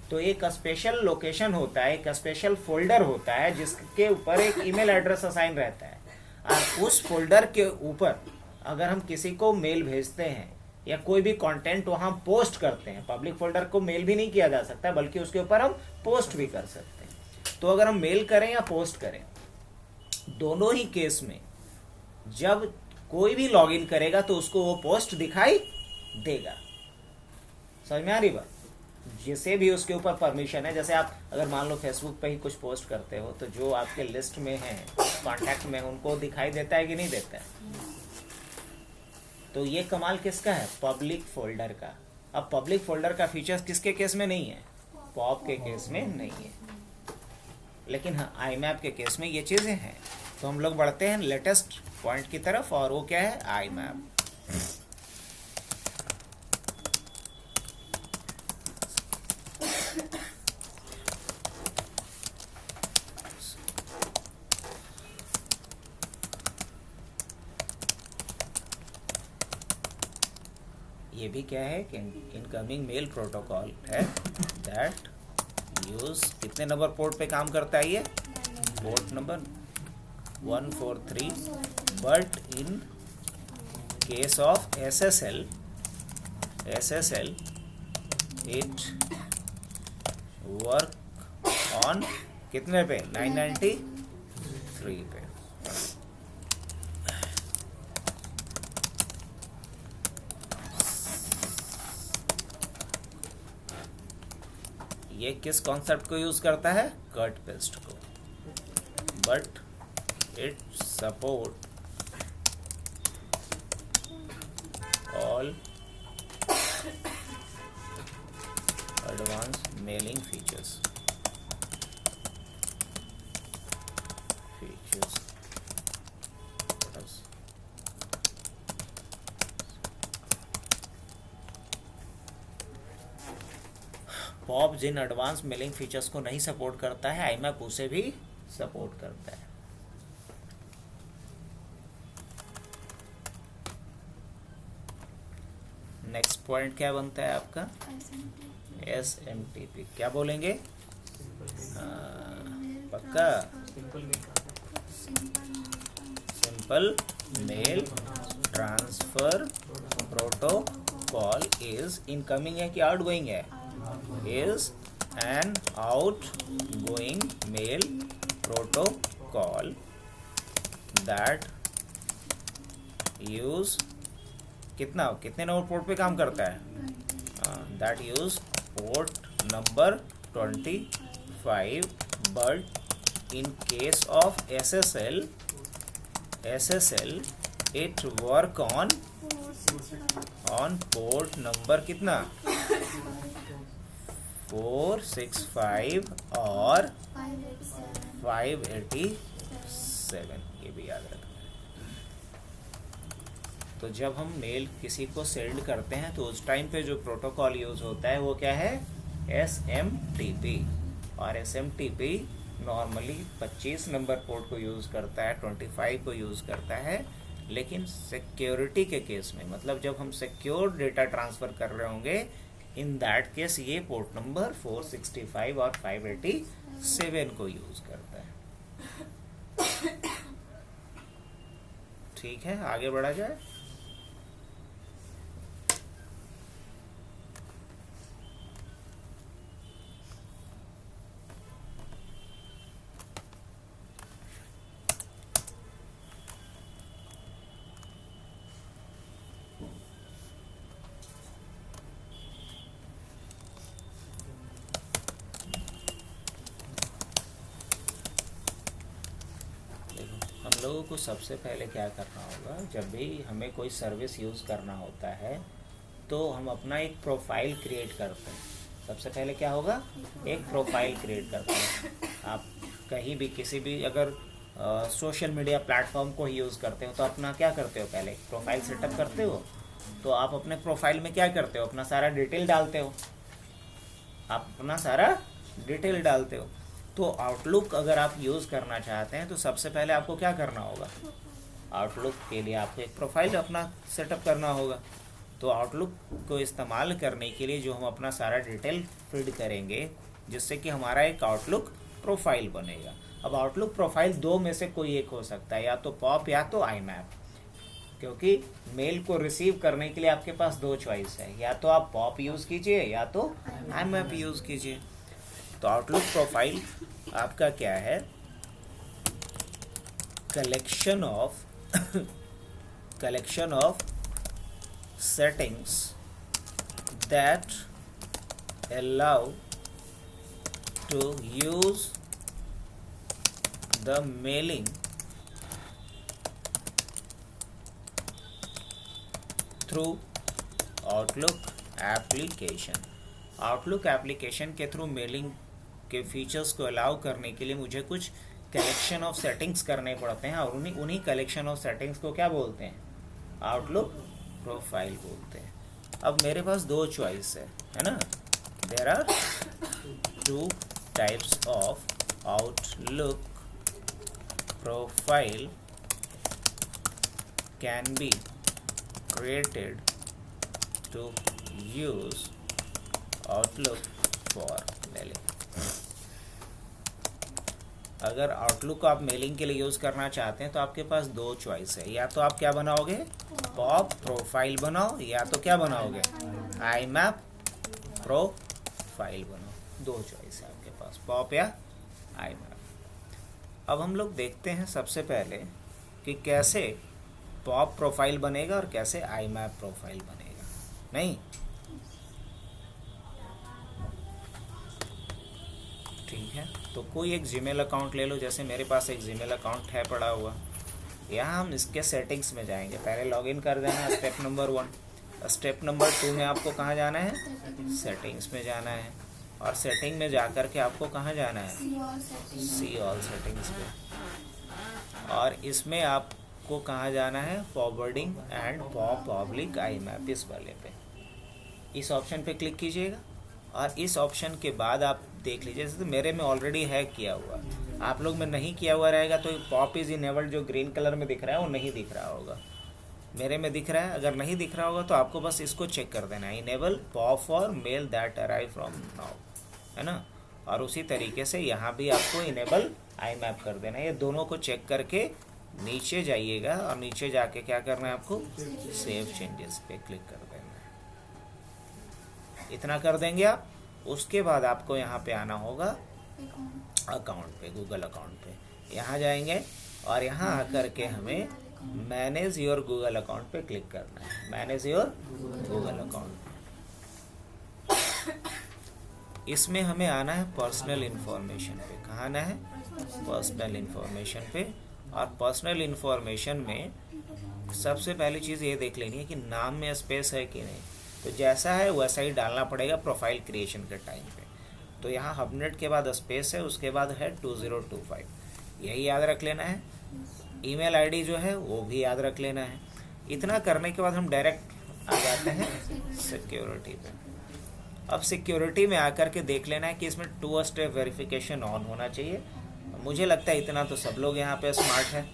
तो एक स्पेशल लोकेशन होता है, एक स्पेशल फोल्डर होता है जिसके ऊपर एक ईमेल एड्रेस असाइन रहता है. और उस फोल्डर के ऊपर अगर हम किसी को मेल भेजते हैं या कोई भी कंटेंट वहां पोस्ट करते हैं, पब्लिक फोल्डर को मेल भी नहीं किया जा सकता, बल्कि उसके ऊपर हम पोस्ट भी कर सकते हैं. तो अगर हम मेल करें या पोस्ट करें, दोनों ही केस में जब कोई भी लॉगिन करेगा तो उसको वो पोस्ट दिखाई देगा. समझ में आ रही बात? जिसे भी उसके ऊपर परमिशन है, जैसे आप अगर मान लो फेसबुक पे ही कुछ पोस्ट करते हो, तो जो आपके लिस्ट में है, कॉन्टैक्ट में, उनको दिखाई देता है कि नहीं देता है? तो ये कमाल किसका है? पब्लिक फोल्डर का. अब पब्लिक फोल्डर का फीचर किसके केस में नहीं है? पॉप के केस में नहीं है. लेकिन हाँ, IMAP के केस में ये चीजें हैं. तो हम लोग बढ़ते हैं लेटेस्ट पॉइंट की तरफ, और वो क्या है? IMAP. ये भी क्या है कि इनकमिंग मेल प्रोटोकॉल है दैट यूज कितने नंबर पोर्ट पे काम करता है? ये port number 143. But in case of SSL it work on कितने पे? 993 पे. ये किस कॉन्सेप्ट को यूज करता है? कट पेस्ट को. But it support advance mailing features POP जिन एडवांस मेलिंग फीचर्स को नहीं सपोर्ट करता है, IMAP उसे भी सपोर्ट करता है। नेक्स्ट पॉइंट क्या बनता है आपका? SMTP। क्या बोलेंगे? पक्का? Simple mail transfer protocol is incoming है कि आउटगोइंग है? is an outgoing mail protocol that use कितने नंबर पोर्ट पे काम करता है? that use port number 25, but in case of SSL it work on port number कितना? 465 और 587। ये भी याद रखना है। तो जब हम मेल किसी को सेंड करते हैं तो उस टाइम पे जो प्रोटोकॉल यूज होता है वो क्या है? SMTP। और SMTP नॉर्मली 25 नंबर पोर्ट को यूज करता है, 25 को यूज करता है। लेकिन सिक्योरिटी के केस में, मतलब जब हम सिक्योर डेटा ट्रांसफर कर रहे होंगे, इन दैट केस ये पोर्ट नंबर 465 और 587 को यूज करता है। ठीक है, आगे बढ़ा जाए। लोगों को सबसे पहले क्या करना होगा, जब भी हमें कोई सर्विस यूज़ करना होता है तो हम अपना एक प्रोफाइल क्रिएट करते हैं। सबसे पहले क्या होगा? एक प्रोफाइल क्रिएट करते हैं। आप कहीं भी किसी भी अगर सोशल मीडिया प्लेटफॉर्म को ही यूज़ करते हो तो अपना क्या करते हो? पहले प्रोफाइल सेटअप करते हो। तो आप अपने प्रोफाइल में क्या करते हो? अपना सारा डिटेल डालते हो। आप अपना सारा डिटेल डालते हो। तो आउटलुक अगर आप यूज़ करना चाहते हैं तो सबसे पहले आपको क्या करना होगा? आउटलुक के लिए आपको एक प्रोफाइल अपना सेटअप करना होगा। तो आउटलुक को इस्तेमाल करने के लिए जो हम अपना सारा डिटेल फीड करेंगे, जिससे कि हमारा एक आउटलुक प्रोफाइल बनेगा। अब आउटलुक प्रोफाइल दो में से कोई एक हो सकता है, या तो पॉप या तो IMAP। क्योंकि मेल को रिसीव करने के लिए आपके पास दो चॉइस है, या तो आप पॉप यूज़ कीजिए या तो IMAP यूज़ कीजिए। तो आउटलुक प्रोफाइल आपका क्या है? Collection of settings that allow to use the mailing through Outlook application। Outlook application के थ्रू मेलिंग के फीचर्स को अलाउ करने के लिए मुझे कुछ कलेक्शन ऑफ सेटिंग्स करने पड़ते हैं, और उन्हीं कलेक्शन ऑफ सेटिंग्स को क्या बोलते हैं? आउटलुक प्रोफाइल बोलते हैं। अब मेरे पास दो चॉइस है ना? There are two types of Outlook profile can be created to use Outlook for mailing. अगर आउटलुक आप मेलिंग के लिए यूज़ करना चाहते हैं तो आपके पास दो चॉइस है, या तो आप क्या बनाओगे? पॉप प्रोफाइल बनाओ, या तो क्या बनाओगे? IMAP प्रोफाइल बनाओ। दो चॉइस है आपके पास, पॉप या IMAP। अब हम लोग देखते हैं सबसे पहले कि कैसे पॉप प्रोफाइल बनेगा और कैसे IMAP प्रोफाइल बनेगा। नहीं, ठीक है। तो कोई एक जीमेल अकाउंट ले लो, जैसे मेरे पास एक जीमेल अकाउंट है पड़ा हुआ। यहाँ हम इसके सेटिंग्स में जाएंगे। पहले लॉगिन कर देना, स्टेप नंबर 1। स्टेप नंबर 2 में आपको कहाँ जाना है? सेटिंग्स में जाना है। और सेटिंग में जाकर के आपको कहाँ जाना है, सी ऑल सेटिंग्स पे, और इसमें आपको कहाँ जाना है, forwarding and pop oblique I map, इस वाले पे, इस ऑप्शन पे क्लिक कीजिएगा। और इस ऑप्शन के बाद आप देख लीजिए, जैसे मेरे में ऑलरेडी है किया हुआ, आप लोग में नहीं किया हुआ रहेगा तो पॉप इज इनेबल्ड जो ग्रीन कलर में दिख रहा है वो नहीं दिख रहा होगा, मेरे में दिख रहा है। अगर नहीं दिख रहा होगा तो आपको बस इसको चेक कर देना है, enable pop for male that arrive from now, है ना। और उसी तरीके से यहाँ भी आपको इनेबल आई मैप कर देना है। ये दोनों को चेक करके नीचे जाइएगा और नीचे जाके क्या करना है आपको, सेव चेंजेस पे क्लिक कर देना है। इतना कर देंगे आप। उसके बाद आपको यहाँ पे आना होगा अकाउंट पे, गूगल अकाउंट पे, यहाँ जाएंगे और यहाँ आकर के हमें मैनेज योर गूगल अकाउंट पे क्लिक करना है, मैनेज योर गूगल अकाउंट। इसमें हमें आना है पर्सनल इन्फॉर्मेशन पे, कहाँ आना है, पर्सनल इन्फॉर्मेशन पे। और पर्सनल इन्फॉर्मेशन में सबसे पहली चीज़ ये देख लेनी है कि नाम में स्पेस है कि नहीं, तो जैसा है वैसा ही डालना पड़ेगा प्रोफाइल क्रिएशन के टाइम पे। तो यहाँ हबनेट के बाद स्पेस है, उसके बाद है 2025, यही याद रख लेना है। ईमेल आईडी जो है वो भी याद रख लेना है। इतना करने के बाद हम डायरेक्ट आ जाते हैं सिक्योरिटी पे। अब सिक्योरिटी में आकर के देख लेना है कि इसमें 2 स्टेप वेरिफिकेशन ऑन होना चाहिए। मुझे लगता है इतना तो सब लोग यहाँ पे स्मार्ट है,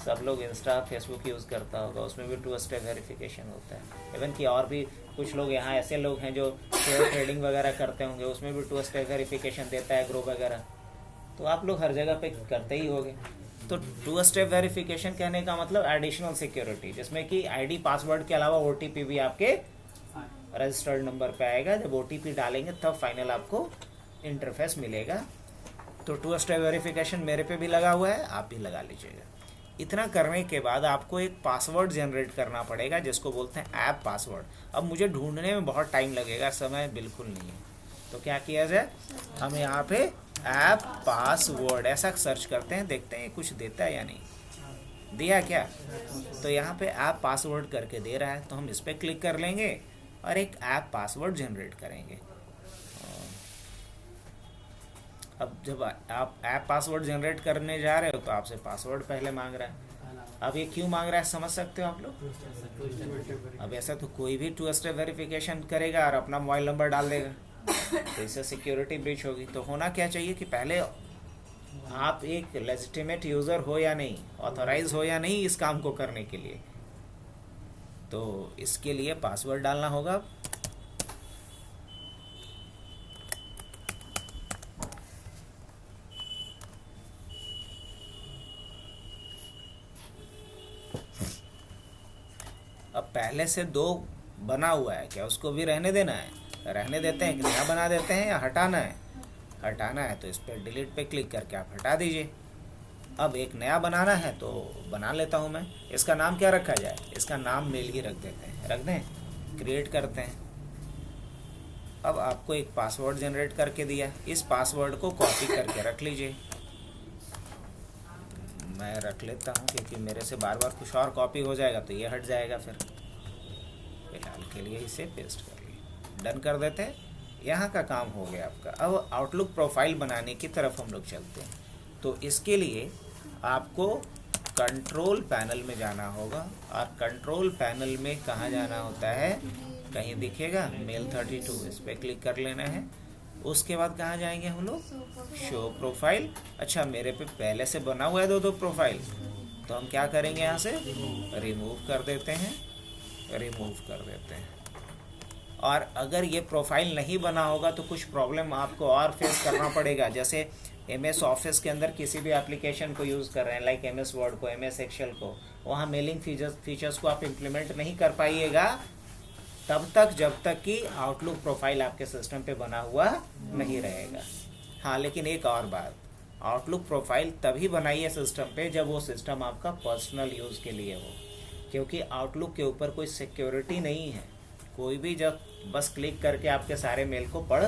सब लोग इंस्टा फेसबुक यूज़ करता होगा, उसमें भी 2 स्टेप वेरिफिकेशन होता है। इवन कि और भी कुछ लोग यहाँ ऐसे लोग हैं जो शेयर ट्रेडिंग वगैरह करते होंगे, उसमें भी 2 स्टेप वेरिफिकेशन देता है ग्रुप वगैरह, तो आप लोग हर जगह पे करते ही होंगे। तो 2 स्टेप वेरिफिकेशन कहने का मतलब एडिशनल सिक्योरिटी, जिसमें कि आईडी पासवर्ड के अलावा ओटीपी भी आपके रजिस्टर्ड नंबर पे आएगा। जब ओटीपी डालेंगे तब फाइनल आपको इंटरफेस मिलेगा। तो 2 स्टेप वेरिफिकेशन मेरे पे भी लगा हुआ है, आप भी लगा लीजिएगा। इतना करने के बाद आपको एक पासवर्ड जनरेट करना पड़ेगा जिसको बोलते हैं ऐप पासवर्ड। अब मुझे ढूंढने में बहुत टाइम लगेगा, समय बिल्कुल नहीं है, तो क्या किया जाए, हम यहाँ पे ऐप पासवर्ड ऐसा सर्च करते हैं, देखते हैं कुछ देता है या नहीं, दिया क्या, तो यहाँ पे ऐप पासवर्ड करके दे रहा है, तो हम इस पर क्लिक कर लेंगे और एक ऐप पासवर्ड जनरेट करेंगे। अब जब आप ऐप पासवर्ड जनरेट करने जा रहे हो तो आपसे पासवर्ड पहले मांग रहा है। अब ये क्यों मांग रहा है समझ सकते हो आप लोग। अब ऐसा तो कोई भी 2 स्टेप वेरिफिकेशन करेगा और अपना मोबाइल नंबर डाल देगा, तो इससे सिक्योरिटी ब्रीच होगी। तो होना क्या चाहिए कि पहले आप एक लेजिटिमेट यूज़र हो या नहीं, ऑथराइज हो या नहीं इस काम को करने के लिए, तो इसके लिए पासवर्ड डालना होगा। अब पहले से 2 बना हुआ है, क्या उसको भी रहने देना है, रहने देते हैं कि नया बना देते हैं, या हटाना है, हटाना है तो इस पर डिलीट पे क्लिक करके आप हटा दीजिए। अब एक नया बनाना है तो बना लेता हूँ मैं। इसका नाम क्या रखा जाए, इसका नाम मेल ही रख देते हैं, रख दें, क्रिएट करते हैं। अब आपको एक पासवर्ड जनरेट करके दिया, इस पासवर्ड को कॉपी करके रख लीजिए। मैं रख लेता हूँ क्योंकि मेरे से बार बार कुछ और कॉपी हो जाएगा तो ये हट जाएगा, फिलहाल के लिए इसे पेस्ट कर लिए, डन कर देते हैं। यहाँ का काम हो गया आपका। अब आउटलुक प्रोफाइल बनाने की तरफ हम लोग चलते हैं। तो इसके लिए आपको कंट्रोल पैनल में जाना होगा, और कंट्रोल पैनल में कहाँ जाना होता है, कहीं दिखेगा मेल 32, इस पर क्लिक कर लेना है। उसके बाद कहाँ जाएंगे हम लोग, शो प्रोफाइल। अच्छा मेरे पे पहले से बना हुआ है 2 प्रोफाइल, तो हम क्या करेंगे, यहाँ से रिमूव कर देते हैं, रिमूव कर देते हैं। और अगर ये प्रोफाइल नहीं बना होगा तो कुछ प्रॉब्लम आपको और फेस करना पड़ेगा। जैसे MS ऑफिस के अंदर किसी भी एप्लीकेशन को यूज़ कर रहे हैं, लाइक MS वर्ड को, MS एक्सेल को, वहाँ मेलिंग फीचर्स को आप इम्प्लीमेंट नहीं कर पाइएगा तब तक जब तक कि आउटलुक प्रोफाइल आपके सिस्टम पे बना हुआ नहीं रहेगा। हाँ लेकिन एक और बात, आउटलुक प्रोफाइल तभी बनाइए सिस्टम पे जब वो सिस्टम आपका पर्सनल यूज़ के लिए हो, क्योंकि आउटलुक के ऊपर कोई सिक्योरिटी नहीं है। कोई भी जब बस क्लिक करके आपके सारे मेल को पढ़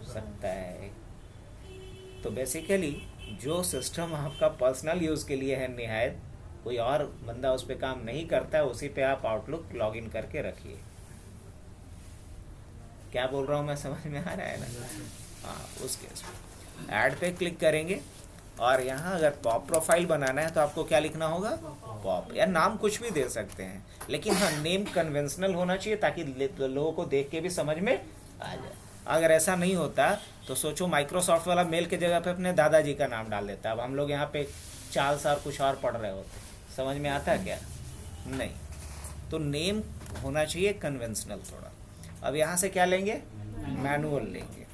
सकता है। तो बेसिकली जो सिस्टम आपका पर्सनल यूज़ के लिए है, निहायत कोई और बंदा उस पर काम नहीं करता है, उसी पे आप आउटलुक लॉगिन करके रखिए। क्या बोल रहा हूँ मैं, समझ में आ रहा है ना? हाँ, उस केस में ऐड पे क्लिक करेंगे और यहाँ अगर पॉप प्रोफाइल बनाना है तो आपको क्या लिखना होगा, पॉप, या नाम कुछ भी दे सकते हैं, लेकिन हाँ नेम कन्वेंशनल होना चाहिए ताकि लोगों को देख के भी समझ में आ जाए। अगर ऐसा नहीं होता तो सोचो माइक्रोसॉफ्ट वाला मेल के जगह पे अपने दादाजी का नाम डाल देता, अब हम लोग यहाँ पे चार्ल्स और कुछ और पढ़ रहे होते, समझ में आता है क्या? नहीं। तो नेम होना चाहिए कन्वेंशनल थोड़ा। अब यहाँ से क्या लेंगे, मैनुअल लेंगे,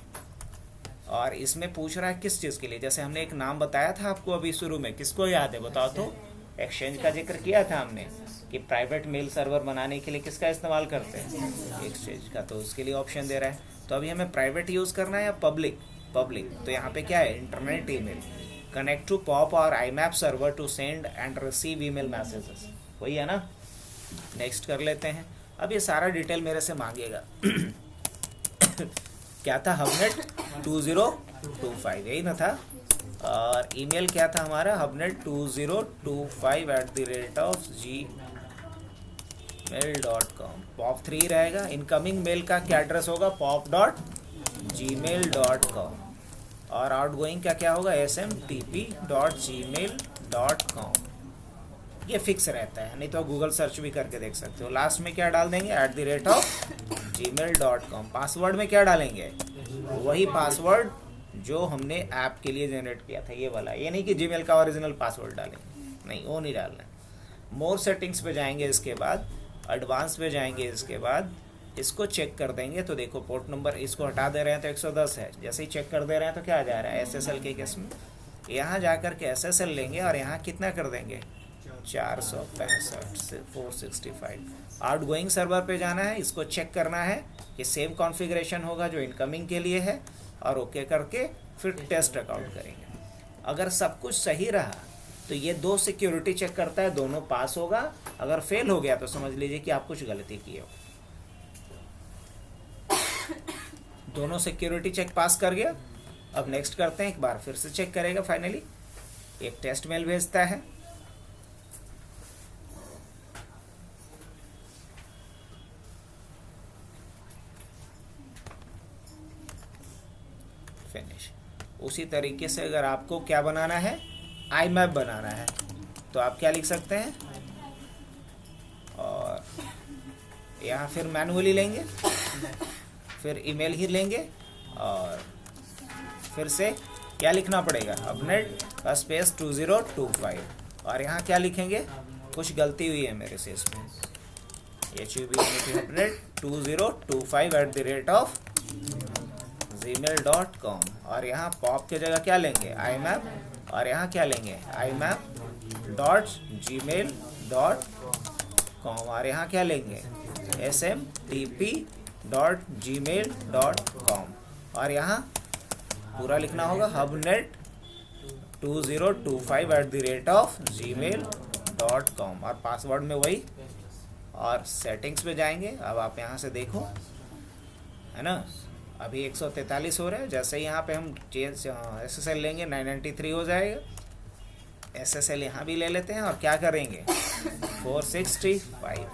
और इसमें पूछ रहा है किस चीज़ के लिए। जैसे हमने एक नाम बताया था आपको अभी शुरू में, किसको याद है बताओ तो? एक्सचेंज का जिक्र किया था हमने कि प्राइवेट मेल सर्वर बनाने के लिए किसका इस्तेमाल करते हैं, एक्सचेंज का, तो उसके लिए ऑप्शन दे रहा है। तो अभी हमें प्राइवेट यूज़ करना है या पब्लिक? पब्लिक। तो यहाँ पे क्या है, internet email, connect to POP और IMAP server to send and receive email messages, वही है ना? नेक्स्ट कर लेते हैं। अब ये सारा डिटेल मेरे से मांगेगा क्या था, हबनेट 2025 यही ना था, और ईमेल क्या था हमारा, हबनेट 2025@gmail.com। पॉप 3 रहेगा। इनकमिंग मेल का क्या एड्रेस होगा, pop.gmail.com, और आउटगोइंग का क्या होगा, smtp.gmail.com। ये फिक्स रहता है, नहीं तो गूगल सर्च भी करके देख सकते हो। लास्ट में क्या डाल देंगे, @gmail.com। पासवर्ड में क्या डालेंगे, वही पासवर्ड जो हमने ऐप के लिए जनरेट किया था, ये वाला। ये नहीं कि जीमेल का ओरिजिनल पासवर्ड डालेंगे, नहीं, वो नहीं डालना है। मोर सेटिंग्स पे जाएंगे, इसके बाद एडवांस पे जाएंगे, इसके बाद इसको चेक कर देंगे। तो देखो पोर्ट नंबर इसको हटा दे रहे हैं तो 110 है, जैसे ही चेक कर दे रहे हैं तो क्या आ जा रहा है, SSL के केस में। यहाँ जा कर के SSL लेंगे और यहाँ कितना कर देंगे, 465 से 465। आउटगोइंग सर्वर पे जाना है, इसको चेक करना है कि सेम कॉन्फ़िगरेशन होगा जो इनकमिंग के लिए है, और ओके करके फिर टेस्ट अकाउंट करेंगे। अगर सब कुछ सही रहा तो ये 2 सिक्योरिटी चेक करता है, दोनों पास होगा। अगर फेल हो गया तो समझ लीजिए कि आप कुछ गलती किए हो। दोनों सिक्योरिटी चेक पास कर गया। अब नेक्स्ट करते हैं, एक बार फिर से चेक करेगा। फाइनली एक टेस्ट मेल भेजता है, फिनिश। उसी तरीके से अगर आपको क्या बनाना है, IMAP बनाना है, तो आप क्या लिख सकते हैं, और यहाँ फिर मैनुअली लेंगे, फिर ईमेल ही लेंगे, और फिर से क्या लिखना पड़ेगा, हबनेट स्पेस 2025, और यहाँ क्या लिखेंगे, कुछ गलती हुई है मेरे से इसमें, hubnet 2025@gmail.com, और यहाँ पॉप के जगह क्या लेंगे, IMAP, और यहाँ क्या लेंगे, imap.gmail.com, और यहाँ क्या लेंगे, smtp.gmail.com, और यहाँ पूरा लिखना होगा hubnet 2025@gmail.com, और पासवर्ड में वही। और सेटिंग्स पे जाएंगे। अब आप यहाँ से देखो, है ना, अभी 143 हो रहा है। जैसे ही यहाँ पे हम चेंज SSL लेंगे 993 हो जाएगा। SSL यहाँ भी ले लेते हैं और क्या करेंगे 465,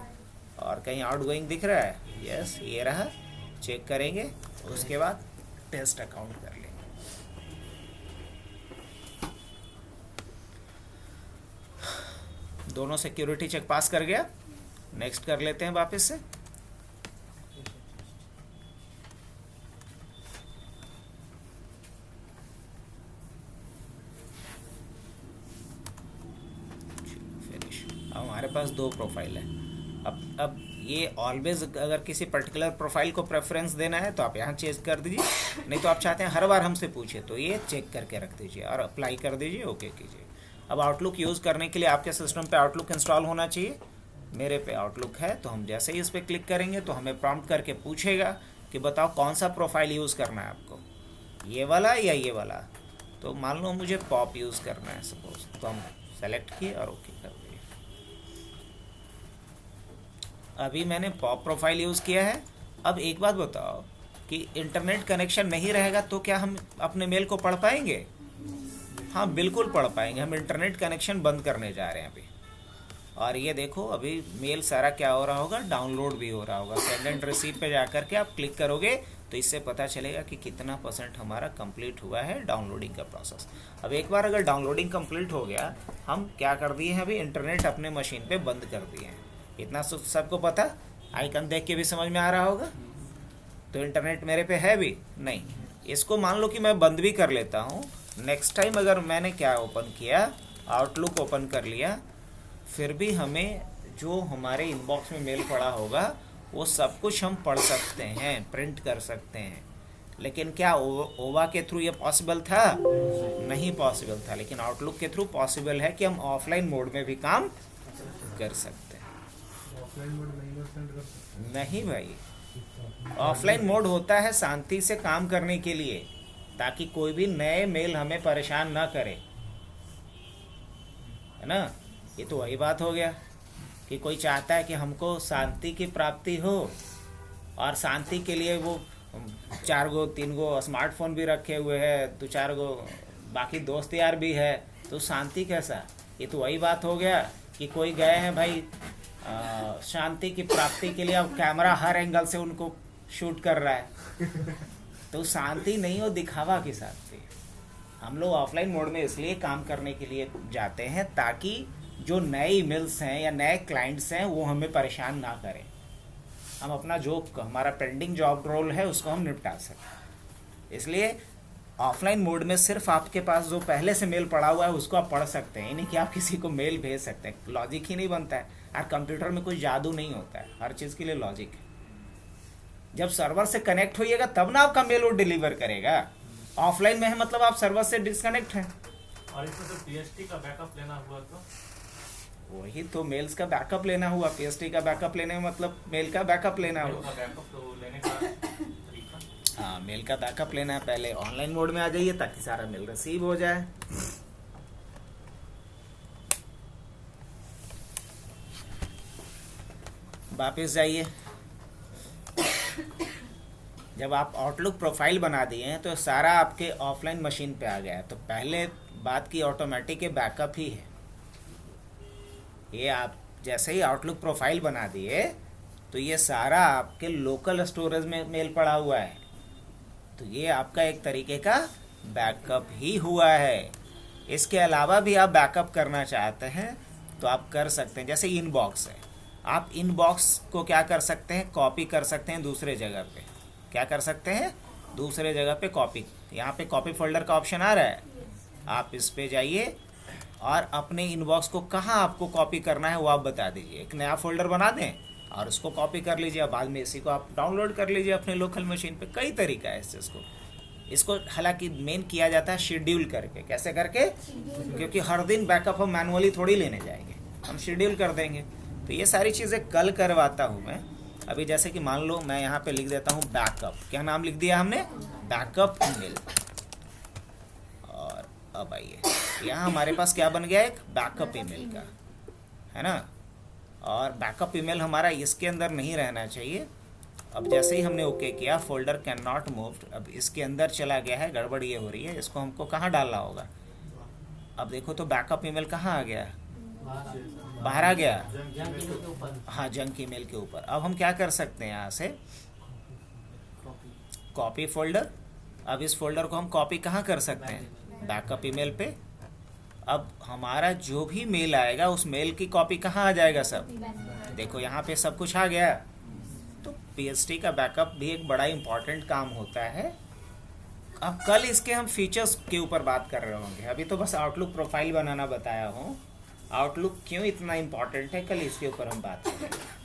और कहीं आउटगोइंग दिख रहा है, यस ये रहा, चेक करेंगे, उसके बाद टेस्ट अकाउंट कर लेंगे। दोनों सिक्योरिटी चेक पास कर गया। नेक्स्ट कर लेते हैं वापस से। फिनिश। अब हमारे पास 2 प्रोफाइल है। अब ये ऑलवेज अगर किसी पर्टिकुलर प्रोफाइल को प्रेफरेंस देना है तो आप यहाँ चेक कर दीजिए, नहीं तो आप चाहते हैं हर बार हमसे पूछे तो ये चेक करके रख दीजिए और अप्लाई कर दीजिए, ओके कीजिए। अब आउटलुक यूज़ करने के लिए आपके सिस्टम पे आउटलुक इंस्टॉल होना चाहिए। मेरे पे आउटलुक है, तो हम जैसे ही इस पर क्लिक करेंगे तो हमें प्रॉम्प्ट करके पूछेगा कि बताओ कौन सा प्रोफाइल यूज़ करना है आपको, ये वाला या ये वाला। तो मान लो मुझे पॉप यूज़ करना है सपोज, तो हम सेलेक्ट किए और ओके कर दिए। अभी मैंने पॉप प्रोफाइल यूज़ किया है। अब एक बात बताओ कि इंटरनेट कनेक्शन नहीं रहेगा तो क्या हम अपने मेल को पढ़ पाएंगे? हाँ बिल्कुल पढ़ पाएंगे। हम इंटरनेट कनेक्शन बंद करने जा रहे हैं अभी, और ये देखो अभी मेल सारा क्या हो रहा होगा, डाउनलोड भी हो रहा होगा। सेंड एंड रिसीव पे जाकर के आप क्लिक करोगे तो इससे पता चलेगा कि कितना % हमारा कंप्लीट हुआ है डाउनलोडिंग का प्रोसेस। अब एक बार अगर डाउनलोडिंग कंप्लीट हो गया, हम क्या कर दिए हैं, अभी इंटरनेट अपने मशीन पे बंद कर दिए हैं। इतना सबको पता, आइकन देख के भी समझ में आ रहा होगा। तो इंटरनेट मेरे पे है भी नहीं, इसको मान लो कि मैं बंद भी कर लेता हूँ। नेक्स्ट टाइम अगर मैंने क्या ओपन किया, आउटलुक ओपन कर लिया, फिर भी हमें जो हमारे इनबॉक्स में मेल पड़ा होगा वो सब कुछ हम पढ़ सकते हैं, प्रिंट कर सकते हैं। लेकिन क्या ओवा के थ्रू ये पॉसिबल था? नहीं पॉसिबल था। लेकिन आउटलुक के थ्रू पॉसिबल है कि हम ऑफलाइन मोड में भी काम कर सकते हैं।
ऑफलाइन मोड नहीं,
नहीं भाई, ऑफलाइन मोड होता है शांति से काम करने के लिए, ताकि कोई भी नए मेल हमें परेशान ना करे, है ना। ये तो वही बात हो गया कि कोई चाहता है कि हमको शांति की प्राप्ति हो, और शांति के लिए वो 4 गो 3 गो स्मार्टफोन भी रखे हुए हैं, 2-4 गो बाकी दोस्त यार भी है, तो शांति कैसा? ये तो वही बात हो गया कि कोई गए हैं भाई शांति की प्राप्ति के लिए, अब कैमरा हर एंगल से उनको शूट कर रहा है। तो शांति नहीं हो, दिखावा की शांति। हम लोग ऑफलाइन मोड में इसलिए काम करने के लिए जाते हैं ताकि जो नए ईमेल्स हैं या नए क्लाइंट्स हैं वो हमें परेशान ना करें। हम अपना जो हमारा पेंडिंग जॉब रोल है उसको हम निपटा सकें। इसलिए ऑफलाइन मोड में सिर्फ आपके पास जो पहले से मेल पड़ा हुआ है उसको आप पढ़ सकते हैं, यानी कि आप किसी को मेल भेज सकते हैं। लॉजिक ही नहीं बनता है यार, कंप्यूटर में कोई जादू नहीं होता है, हर चीज़ के लिए लॉजिक है। जब सर्वर से कनेक्ट होइएगा तब ना आपका मेल वो डिलीवर करेगा। ऑफलाइन में है मतलब आप सर्वर से डिस्कनेक्ट हैं।
और इसमें तो पीएसटी का बैकअप लेना हुआ तो
वही तो मेल्स का बैकअप लेना हुआ, पीएसटी का बैकअप लेने में मतलब मेल का बैकअप लेना हुआ।
बैकअप तो लेने का तरीका,
हाँ, मेल का बैकअप लेना है। पहले ऑनलाइन मोड में आ जाइए ताकि सारा मेल रिसीव हो जाए। वापस जाइए। जब आप आउटलुक प्रोफाइल बना दिए हैं तो सारा आपके ऑफलाइन मशीन पे आ गया है। तो पहले बात की ऑटोमेटिक बैकअप ही है। ये आप जैसे ही आउटलुक प्रोफाइल बना दिए तो ये सारा आपके लोकल स्टोरेज में मेल पड़ा हुआ है। तो ये आपका एक तरीके का बैकअप ही हुआ है। इसके अलावा भी आप बैकअप करना चाहते हैं तो आप कर सकते हैं। जैसे इनबॉक्स है, आप इनबॉक्स को क्या कर सकते हैं, कॉपी कर सकते हैं दूसरे जगह पे। क्या कर सकते हैं, दूसरे जगह पे कॉपी। यहाँ पे कॉपी फोल्डर का ऑप्शन आ रहा है, आप इस पे जाइए और अपने इनबॉक्स को कहाँ आपको कॉपी करना है वो आप बता दीजिए। एक नया फोल्डर बना दें और उसको कॉपी कर लीजिए। बाद में इसी को आप डाउनलोड कर लीजिए अपने लोकल मशीन पे। कई तरीका है इस चीज़ को। इसको हालांकि मेन किया जाता है शेड्यूल करके। कैसे करके? क्योंकि हर दिन बैकअप हम मैनुअली थोड़ी लेने जाएंगे, हम शेड्यूल कर देंगे। तो ये सारी चीज़ें कल करवाता हूँ मैं। अभी जैसे कि मान लो मैं यहाँ पे लिख देता हूँ बैकअप। क्या नाम लिख दिया हमने? Backup email. और अब आइए, यहाँ हमारे पास क्या बन गया, एक बैकअप ईमेल का, है ना। और बैकअप ईमेल हमारा इसके अंदर नहीं रहना चाहिए। अब जैसे ही हमने ओके किया, फोल्डर कैन नॉट मूव, अब इसके अंदर चला गया है, गड़बड़ ये हो रही है। इसको हमको कहाँ डालना होगा? अब देखो तो बैकअप ईमेल कहाँ आ गया, बाहर आ गया। हाँ, जंक ईमेल के ऊपर। अब हम क्या कर सकते हैं, यहाँ से कॉपी फोल्डर। अब इस फोल्डर को हम कॉपी कहाँ कर सकते हैं, बैकअप ईमेल पे। अब हमारा जो भी मेल आएगा उस मेल की कॉपी कहाँ आ जाएगा, सब देखो यहाँ पे सब कुछ आ गया। तो पीएसटी का बैकअप भी एक बड़ा इंपॉर्टेंट काम होता है। अब कल इसके हम फीचर्स के ऊपर बात कर रहे होंगे। अभी तो बस आउटलुक प्रोफाइल बनाना बताया हूँ। आउटलुक क्यों इतना इम्पोर्टेंट है, कल इसके ऊपर हम बात करेंगे।